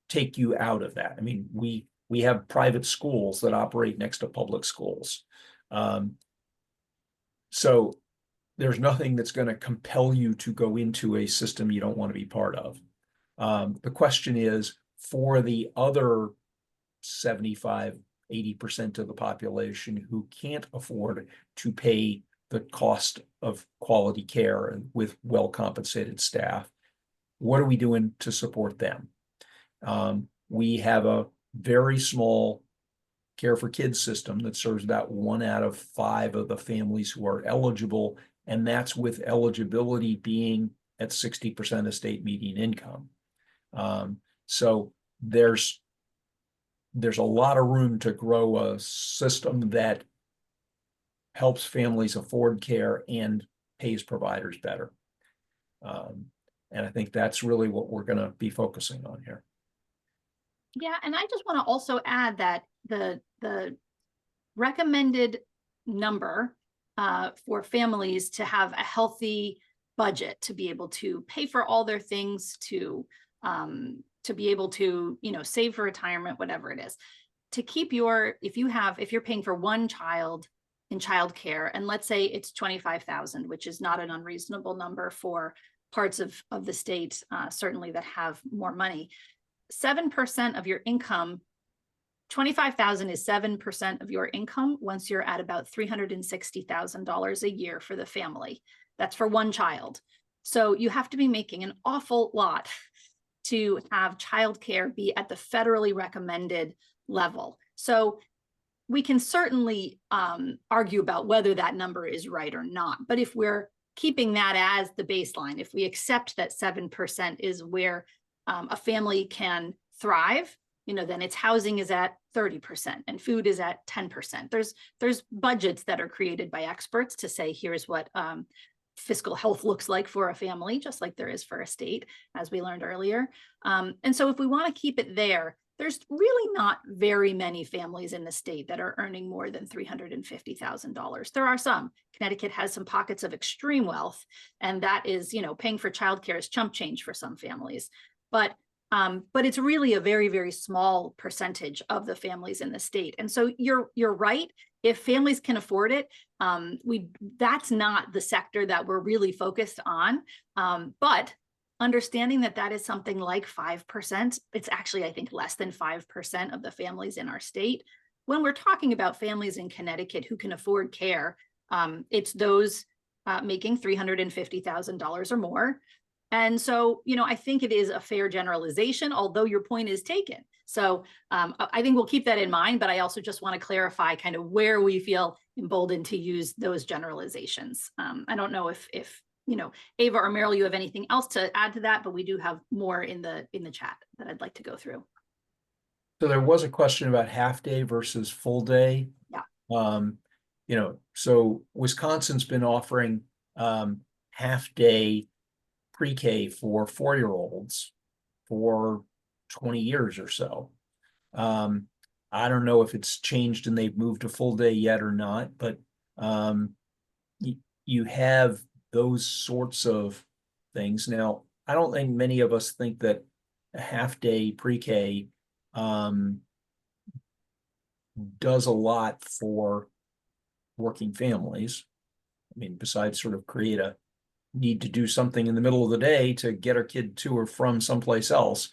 take you out of that. I mean, we have private schools that operate next to public schools. So there's nothing that's going to compel you to go into a system you don't want to be part of. The question is, for the other 75–80% of the population who can't afford to pay the cost of quality care and with well-compensated staff, what are we doing to support them? We have a very small Care for Kids system that serves about 1 out of 5 of the families who are eligible, and that's with eligibility being at 60% of state median income. So there's a lot of room to grow a system that helps families afford care and pays providers better. And I think that's really what we're going to be focusing on here. Yeah, and I just want to also add that the recommended number for families to have a healthy budget, to be able to pay for all their things, to be able to, save for retirement, whatever it is, to keep if you're paying for one child in childcare, and let's say it's $25,000, which is not an unreasonable number for parts of the state, certainly that have more money. 7% of your income, 25,000 is 7% of your income once you're at about $360,000 a year for the family. That's for one child. So you have to be making an awful lot to have childcare be at the federally recommended level. So we can certainly argue about whether that number is right or not. But if we're keeping that as the baseline, if we accept that 7% is where a family can thrive, then its housing is at 30% and food is at 10%. There's budgets that are created by experts to say, here's what fiscal health looks like for a family, just like there is for a state, as we learned earlier. And so if we want to keep it there, there's really not very many families in the state that are earning more than $350,000. There are some. Connecticut has some pockets of extreme wealth, and that is, paying for childcare is chump change for some families. But it's really a very, very small percentage of the families in the state. And so you're right. If families can afford it, that's not the sector that we're really focused on. But understanding that is something like 5%, it's actually, I think, less than 5% of the families in our state. When we're talking about families in Connecticut who can afford care, it's those making $350,000 or more. And so, I think it is a fair generalization, although your point is taken. So I think we'll keep that in mind, but I also just want to clarify kind of where we feel emboldened to use those generalizations. I don't know if Ava or Meryl, you have anything else to add to that, but we do have more in the chat that I'd like to go through. So there was a question about half day versus full day. Yeah. So Wisconsin's been offering half day pre-K for 4-year-olds for 20 years or so. I don't know if it's changed and they've moved to full day yet or not, but you have those sorts of things. Now, I don't think many of us think that a half day pre-K does a lot for working families. I mean, besides sort of create a need to do something in the middle of the day to get our kid to or from someplace else.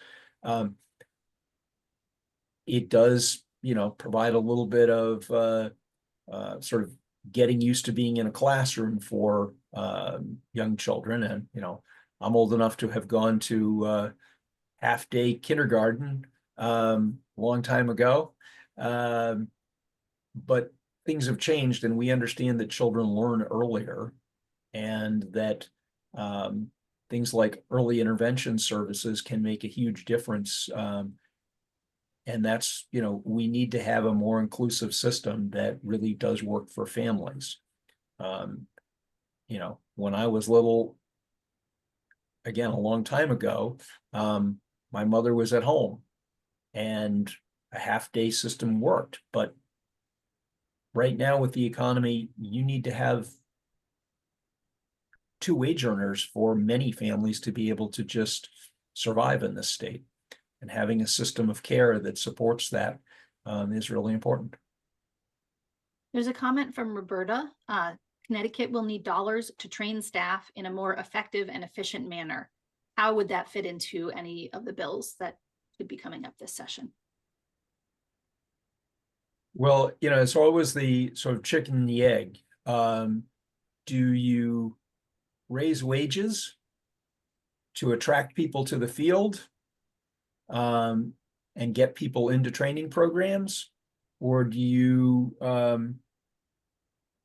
It does, provide a little bit of sort of getting used to being in a classroom for young children. And, I'm old enough to have gone to half-day kindergarten long time ago. But things have changed, and we understand that children learn earlier, and that things like early intervention services can make a huge difference. And that's, we need to have a more inclusive system that really does work for families. When I was little, again, a long time ago, my mother was at home and a half-day system worked. But right now with the economy, you need to have 2 wage earners for many families to be able to just survive in this state. And having a system of care that supports that is really important. There's a comment from Roberta. Connecticut will need dollars to train staff in a more effective and efficient manner. How would that fit into any of the bills that could be coming up this session? Well, it's always the sort of chicken and the egg. Do you raise wages to attract people to the field and get people into training programs? Or do you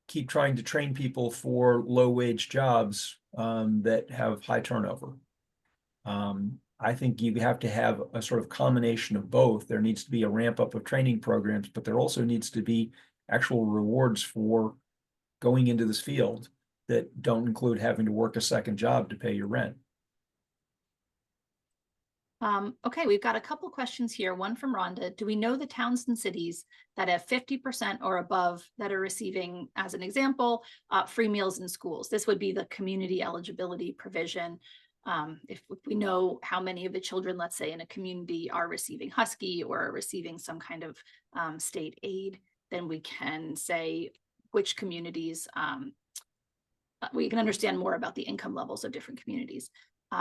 keep trying to train people for low wage jobs that have high turnover? I think you have to have a sort of combination of both. There needs to be a ramp up of training programs, but there also needs to be actual rewards for going into this field that don't include having to work a second job to pay your rent. Okay, we've got a couple questions here. One from Rhonda. Do we know the towns and cities that have 50% or above that are receiving, as an example, free meals in schools? This would be the community eligibility provision. If we know how many of the children, let's say in a community, are receiving Husky or are receiving some kind of state aid, then we can say which communities, we can understand more about the income levels of different communities.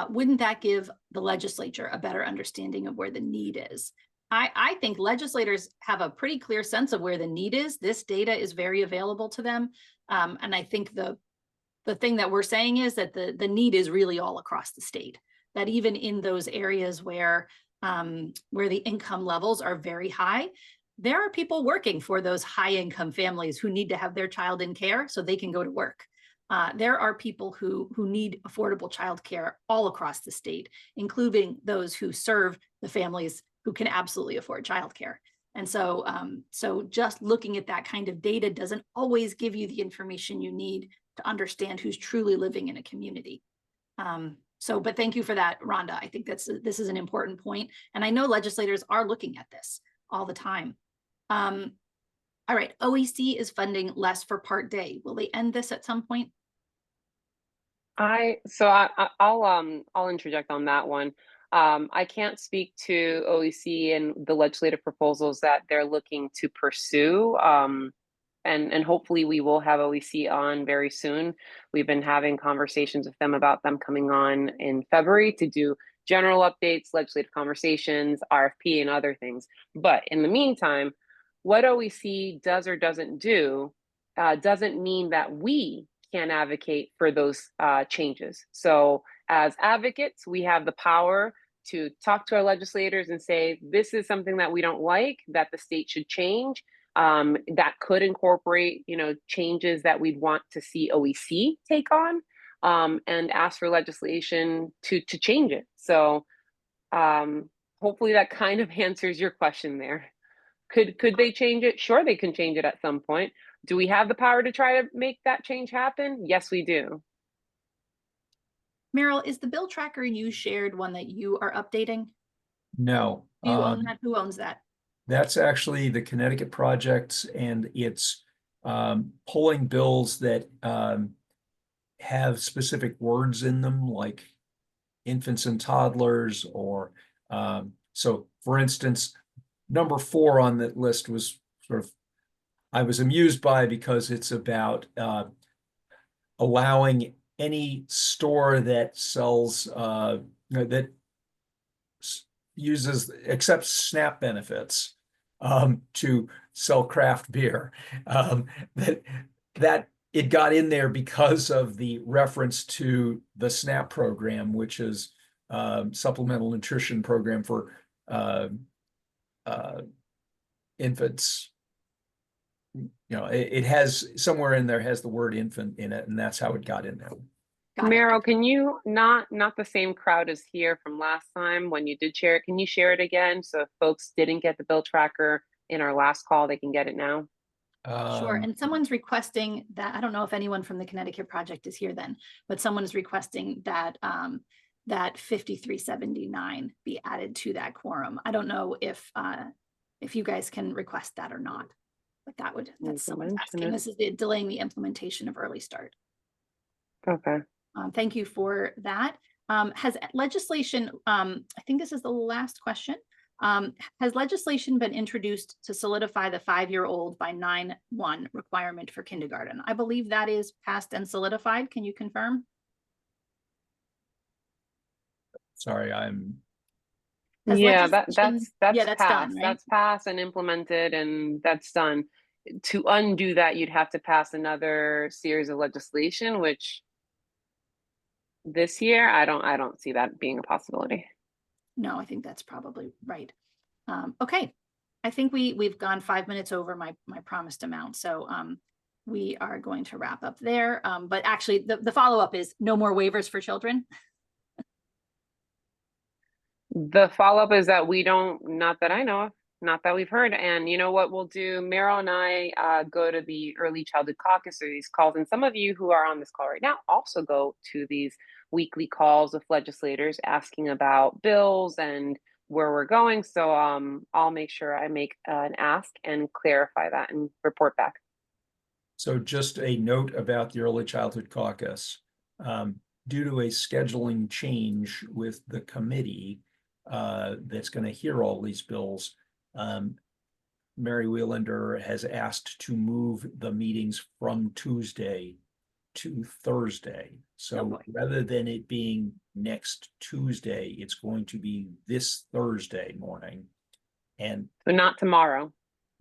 Wouldn't that give the legislature a better understanding of where the need is? I think legislators have a pretty clear sense of where the need is. This data is very available to them. And I think the thing that we're saying is that the need is really all across the state, that even in those areas where the income levels are very high, there are people working for those high income families who need to have their child in care so they can go to work. There are people who need affordable childcare all across the state, including those who serve the families who can absolutely afford childcare. And so, so just looking at that kind of data doesn't always give you the information you need to understand who's truly living in a community. But thank you for that, Rhonda. I think this is an important point. And I know legislators are looking at this all the time. All right, OEC is funding less for part day. Will they end this at some point? I'll interject on that one. I can't speak to OEC and the legislative proposals that they're looking to pursue. And hopefully we will have OEC on very soon. We've been having conversations with them about them coming on in February to do general updates, legislative conversations, RFP, and other things. But in the meantime, what OEC does or doesn't do doesn't mean that we can advocate for those changes. So as advocates, we have the power to talk to our legislators and say, this is something that we don't like, that the state should change. That could incorporate, changes that we'd want to see OEC take on, and ask for legislation to change it. So hopefully that kind of answers your question there. Could they change it? Sure, they can change it at some point. Do we have the power to try to make that change happen? Yes, we do. Meryl, is the bill tracker you shared one that you are updating? No. Do you own that? Who owns that? That's actually the Connecticut Projects, and it's pulling bills that have specific words in them, like infants and toddlers, or so for instance, number 4 on that list was I was amused by, because it's about allowing any store that sells that accepts SNAP benefits to sell craft beer. That it got in there because of the reference to the SNAP program, which is supplemental nutrition program for infants. It has somewhere in there has the word infant in it, and that's how it got in there. Meryl, can you not the same crowd as here from last time when you did share it? Can you share it again so if folks didn't get the bill tracker in our last call, they can get it now? Sure. And someone's requesting that, I don't know if anyone from the Connecticut Project is here then, but someone's requesting that that 5379 be added to that quorum. I don't know if you guys can request that or not, but that's someone's asking. This is delaying the implementation of early start. Okay. Thank you for that. Has legislation, I think this is the last question. Has legislation been introduced to solidify the 5-year-old by 9/1 requirement for kindergarten? I believe that is passed and solidified. Can you confirm? Sorry, Yeah, that's passed. done, right? That's passed and implemented, and that's done. To undo that, you'd have to pass another series of legislation, which this year I don't see that being a possibility. No, I think that's probably right. Okay, I think we've gone 5 minutes over my promised amount, so we are going to wrap up there. But actually, the follow-up is no more waivers for children. The follow-up is that we don't, not that I know of, not that we've heard. And you know what we'll do? Meryl and I go to the Early Childhood Caucus or these calls, and some of you who are on this call right now also go to these weekly calls with legislators asking about bills and where we're going. So I'll make sure I make an ask and clarify that and report back. So just a note about the Early Childhood Caucus. Due to a scheduling change with the committee that's going to hear all these bills, Mary Wheelander has asked to move the meetings from Tuesday to Thursday. So rather than it being next Tuesday, it's going to be this Thursday morning. And so not tomorrow.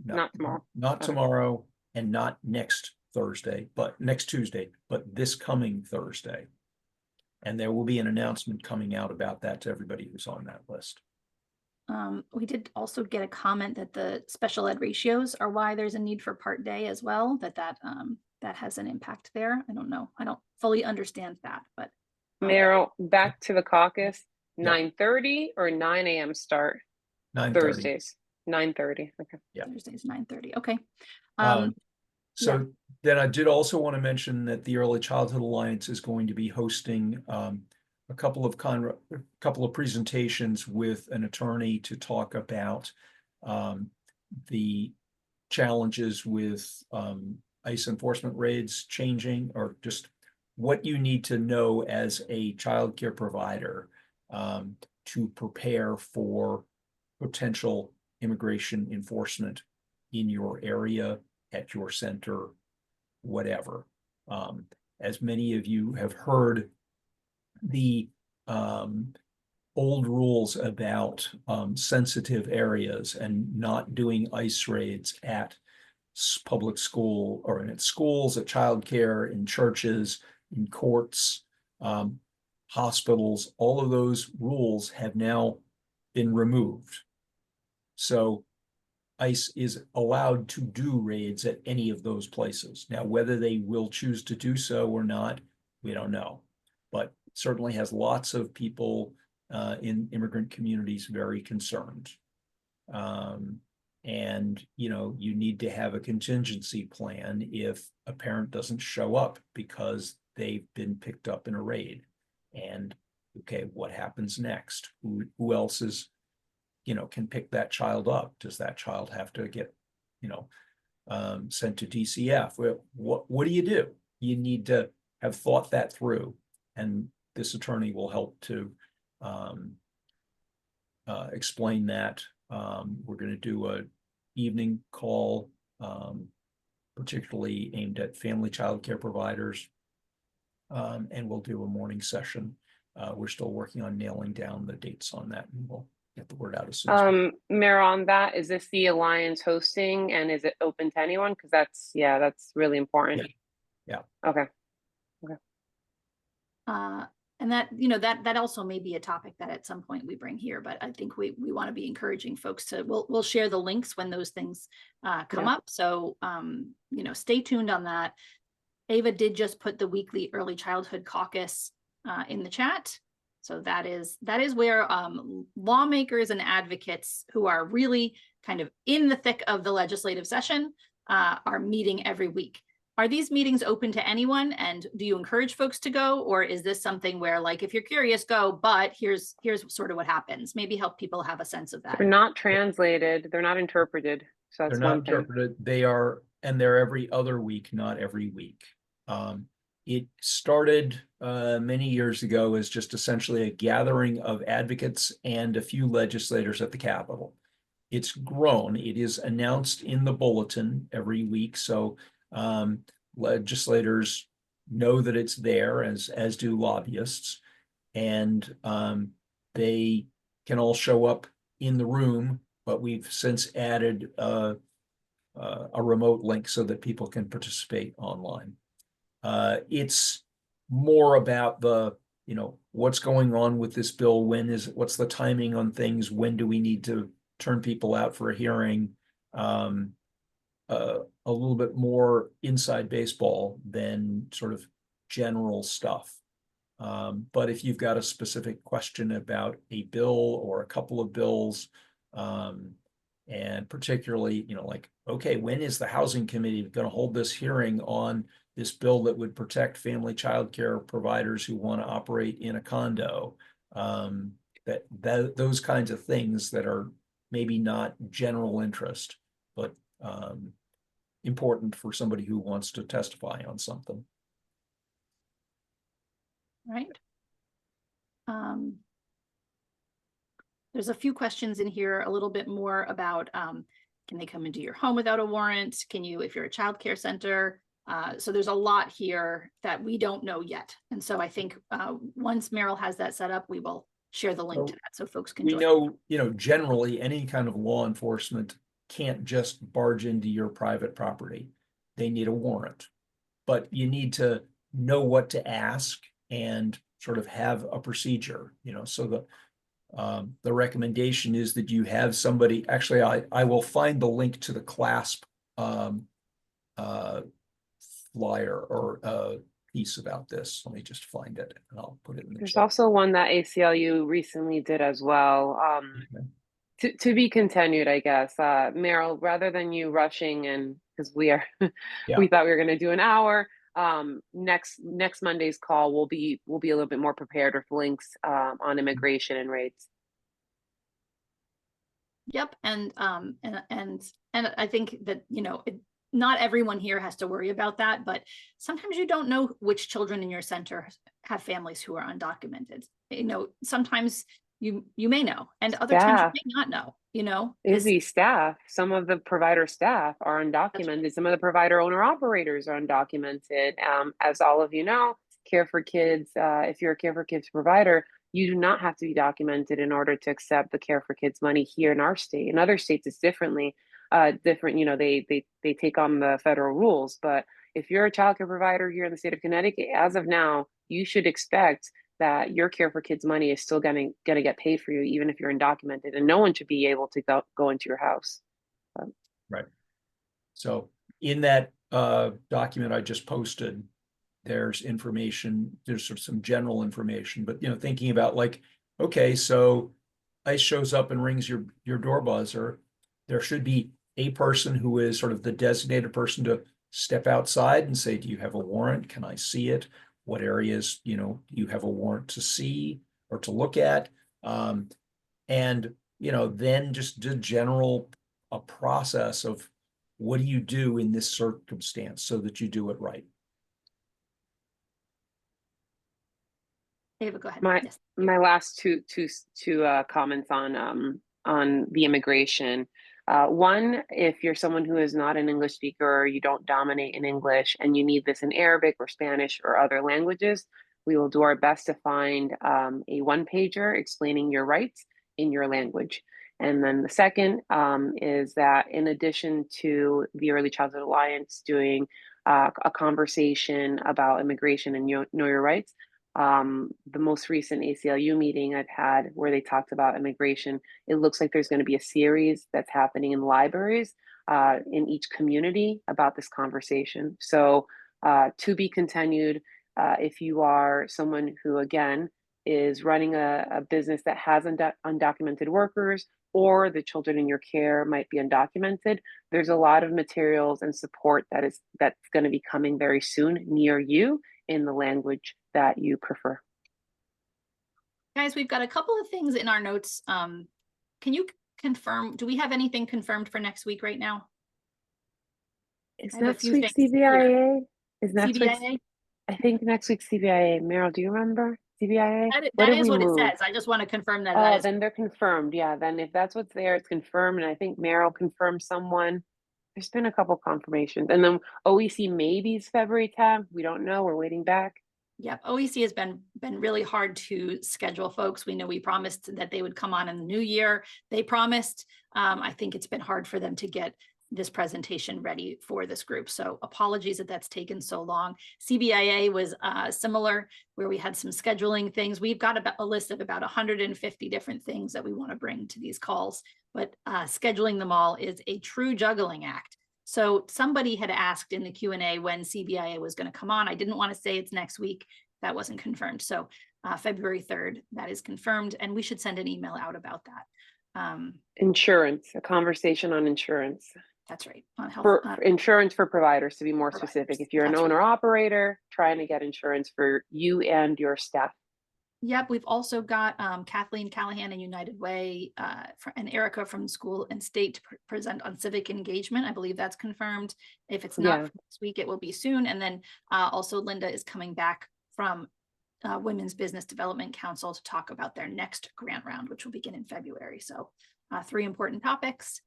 Not tomorrow, and not next Thursday, but next Tuesday, but this coming Thursday. And there will be an announcement coming out about that to everybody who's on that list. We did also get a comment that the special ed ratios are why there's a need for part day as well, that has an impact there. I don't know. I don't fully understand that, but. Meryl, back to the caucus, 9:30 or 9 a.m. start? 9:30. Thursdays, 9:30. Okay. Yeah. Thursdays, 9:30. Okay. So then I did also want to mention that the Early Childhood Alliance is going to be hosting a couple of presentations with an attorney to talk about the challenges with ICE enforcement raids changing, or just what you need to know as a child care provider to prepare for potential immigration enforcement in your area, at your center, whatever. As many of you have heard, the old rules about sensitive areas and not doing ICE raids at public school or at schools, at childcare, in churches, in courts, hospitals, all of those rules have now been removed. So ICE is allowed to do raids at any of those places. Now, whether they will choose to do so or not, we don't know. But certainly has lots of people in immigrant communities very concerned. And, you know, you need to have a contingency plan if a parent doesn't show up because they've been picked up in a raid. And, okay, what happens next? Who else is, you know, can pick that child up? Does that child have to get, you know, sent to DCF? Well, what do? You need to have thought that through. And this attorney will help to explain that. We're going to do an evening call, particularly aimed at family child care providers. And we'll do a morning session. We're still working on nailing down the dates on that, and we'll get the word out as soon as Mayor, on that, is this the Alliance hosting, and is it open to anyone? Because that's really important. Yeah. Okay. And that, you know, that also may be a topic that at some point we bring here, but I think we want to be encouraging folks to, we'll share the links when those things come up. So, you know, stay tuned on that. Ava did just put the weekly early childhood caucus in the chat. So that is where lawmakers and advocates who are really kind of in the thick of the legislative session are meeting every week. Are these meetings open to anyone? And do you encourage folks to go? Or is this something where, like, if you're curious, go, but here's sort of what happens? Maybe help people have a sense of that. They're not translated. They're not interpreted. So that's they're not one thing. interpreted. They are, and they're every other week, not every week. It started many years ago as just essentially a gathering of advocates and a few legislators at the Capitol. It's grown. It is announced in the bulletin every week. So legislators know that it's there, as do lobbyists, and they can all show up in the room, but we've since added a remote link so that people can participate online. It's more about the, you know, what's going on with this bill, what's the timing on things, when do we need to turn people out for a hearing, a little bit more inside baseball than sort of general stuff. But if you've got a specific question about a bill or a couple of bills, and particularly, you know, like, okay, when is the Housing Committee going to hold this hearing on this bill that would protect family child care providers who want to operate in a condo? Those kinds of things that are maybe not general interest, but important for somebody who wants to testify on something. Right. There's a few questions in here, a little bit more about, can they come into your home without a warrant? Can you, if you're a child care center? So there's a lot here that we don't know yet. And so I think once Meryl has that set up, we will share the link to that so folks can join. We know, you know, generally any kind of law enforcement can't just barge into your private property. They need a warrant, but you need to know what to ask and sort of have a procedure, you know. So the recommendation is that you have somebody, actually, I will find the link to the CLASP flyer or piece about this. Let me just find it and I'll put it in the There's chat. also one that ACLU recently did as well. To be continued, I guess. Meryl, rather than you rushing, and because we thought we were going to do an hour, next Monday's call we'll be a little bit more prepared with links on immigration and rates. Yep, and I think that, you know, not everyone here has to worry about that, but sometimes you don't know which children in your center have families who are undocumented. You know, sometimes you may know, and other times you may not know, you know. Staff, some of the provider staff are undocumented. Right. Some of the provider owner operators are undocumented. As all of you know, Care for Kids, if you're a Care for Kids provider, you do not have to be documented in order to accept the Care for Kids money here in our state. In other states, it's different, you know, they take on the federal rules. But if you're a child care provider here in the state of Connecticut, as of now, you should expect that your Care for Kids money is still gonna get paid for you, even if you're undocumented, and no one should be able to go into your house. Right. So in that document I just posted, there's information, there's sort of some general information, but thinking about like, okay, so ICE shows up and rings your door buzzer. There should be a person who is sort of the designated person to step outside and say, do you have a warrant? Can I see it? What areas, you have a warrant to see or to look at? And, then just the general process of what do you do in this circumstance so that you do it right? Ava, go ahead. My Yes. my last two comments on the immigration. One, if you're someone who is not an English speaker or you don't dominate in English and you need this in Arabic or Spanish or other languages, we will do our best to find a one-pager explaining your rights in your language. And then the second is that in addition to the Early Childhood Alliance doing a conversation about immigration and know your rights, the most recent ACLU meeting I've had where they talked about immigration, it looks like there's going to be a series that's happening in libraries in each community about this conversation. So to be continued, if you are someone who, again, is running a business that has undocumented workers, or the children in your care might be undocumented, there's a lot of materials and support that's going to be coming very soon near you in the language that you prefer. Guys, we've got a couple of things in our notes. Can you confirm, do we have anything confirmed for next week right now? Is I have a next few week things CBIA? Is next week? CBIA? I think next week CBIA. Meryl, do you remember CBIA? That did is we what move? it says. I just want to confirm that. Oh, that is then they're confirmed. Yeah, then if that's what's there, it's confirmed. And I think Meryl confirmed someone. There's been a couple confirmations. And then OEC maybe is February 10th. We don't know. We're waiting back. Yep, OEC has been really hard to schedule, folks. We know we promised that they would come on in the new year. They promised. I think it's been hard for them to get this presentation ready for this group. So apologies that that's taken so long. CBIA was similar, where we had some scheduling things. We've got about a list of about 150 different things that we want to bring to these calls, but scheduling them all is a true juggling act. So somebody had asked in the Q&A when CBIA was going to come on. I didn't want to say it's next week. That wasn't confirmed. So February 3rd, that is confirmed. And we should send an email out about that. Insurance, a conversation on insurance. That's right. On health, for insurance for providers, to be more providers. specific. If you're an That's owner right. operator, trying to get insurance for you and your staff. Yep, we've also got Kathleen Callahan and United Way and Erica from School and State to present on civic engagement. I believe that's confirmed. If it's not this week, it will be soon. And then also Linda is coming back from Women's Business Development Council to talk about their next grant round, which will begin in February. So 3 important topics.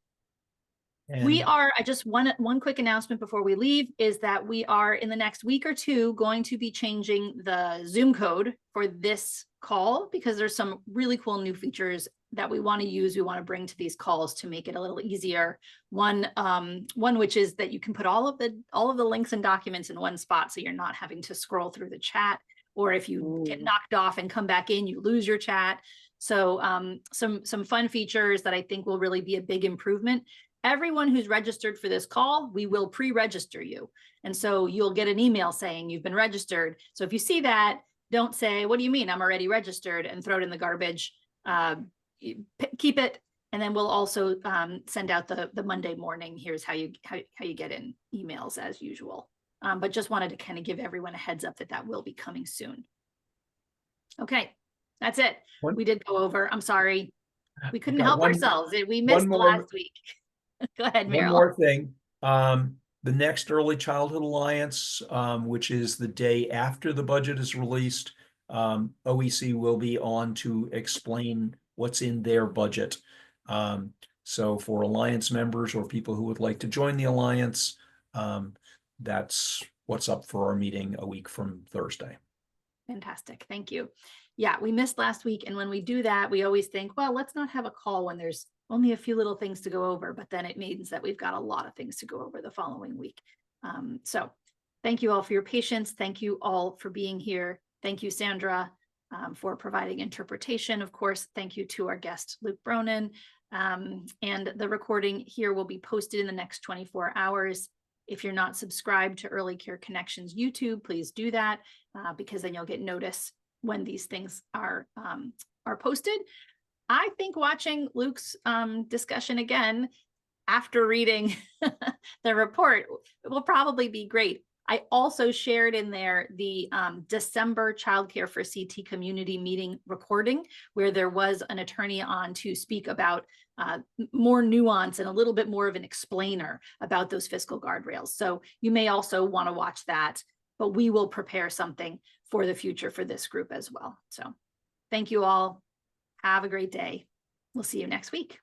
And we are, I just one quick announcement before we leave is that we are in the next week or two going to be changing the Zoom code for this call, because there's some really cool new features that we want to use, we want to bring to these calls to make it a little easier. One which is that you can put all of the links and documents in one spot, so you're not having to scroll through the chat, or if you get knocked off and come back in, you lose your chat. So some fun features that I think will really be a big improvement. Everyone who's registered for this call, we will pre-register you. And so you'll get an email saying you've been registered. So if you see that, don't say, what do you mean I'm already registered, and throw it in the garbage. Keep it. And then we'll also send out the Monday morning, here's how you get in emails as usual. But just wanted to kind of give everyone a heads up that will be coming soon. Okay, that's it. We did go over. I'm sorry. We couldn't help ourselves. We missed last week. Go ahead, Meryl. One more thing. The next Early Childhood Alliance, which is the day after the budget is released, OEC will be on to explain what's in their budget. So for Alliance members or people who would like to join the Alliance, that's what's up for our meeting a week from Thursday. Fantastic. Thank you. Yeah, we missed last week. And when we do that, we always think, well, let's not have a call when there's only a few little things to go over, but then it means that we've got a lot of things to go over the following week. So thank you all for your patience. Thank you all for being here. Thank you, Sandra. for providing interpretation. Of course, thank you to our guest, Luke Bronin. And the recording here will be posted in the next 24 hours. If you're not subscribed to Early Care Connections YouTube, please do that, because then you'll get notice when these things are posted. I think watching Luke's discussion again after reading the report will probably be great. I also shared in there the December Childcare for CT community meeting recording, where there was an attorney on to speak about more nuance and a little bit more of an explainer about those fiscal guardrails. So you may also want to watch that, but we will prepare something for the future for this group as well. So thank you all. Have a great day. We'll see you next week.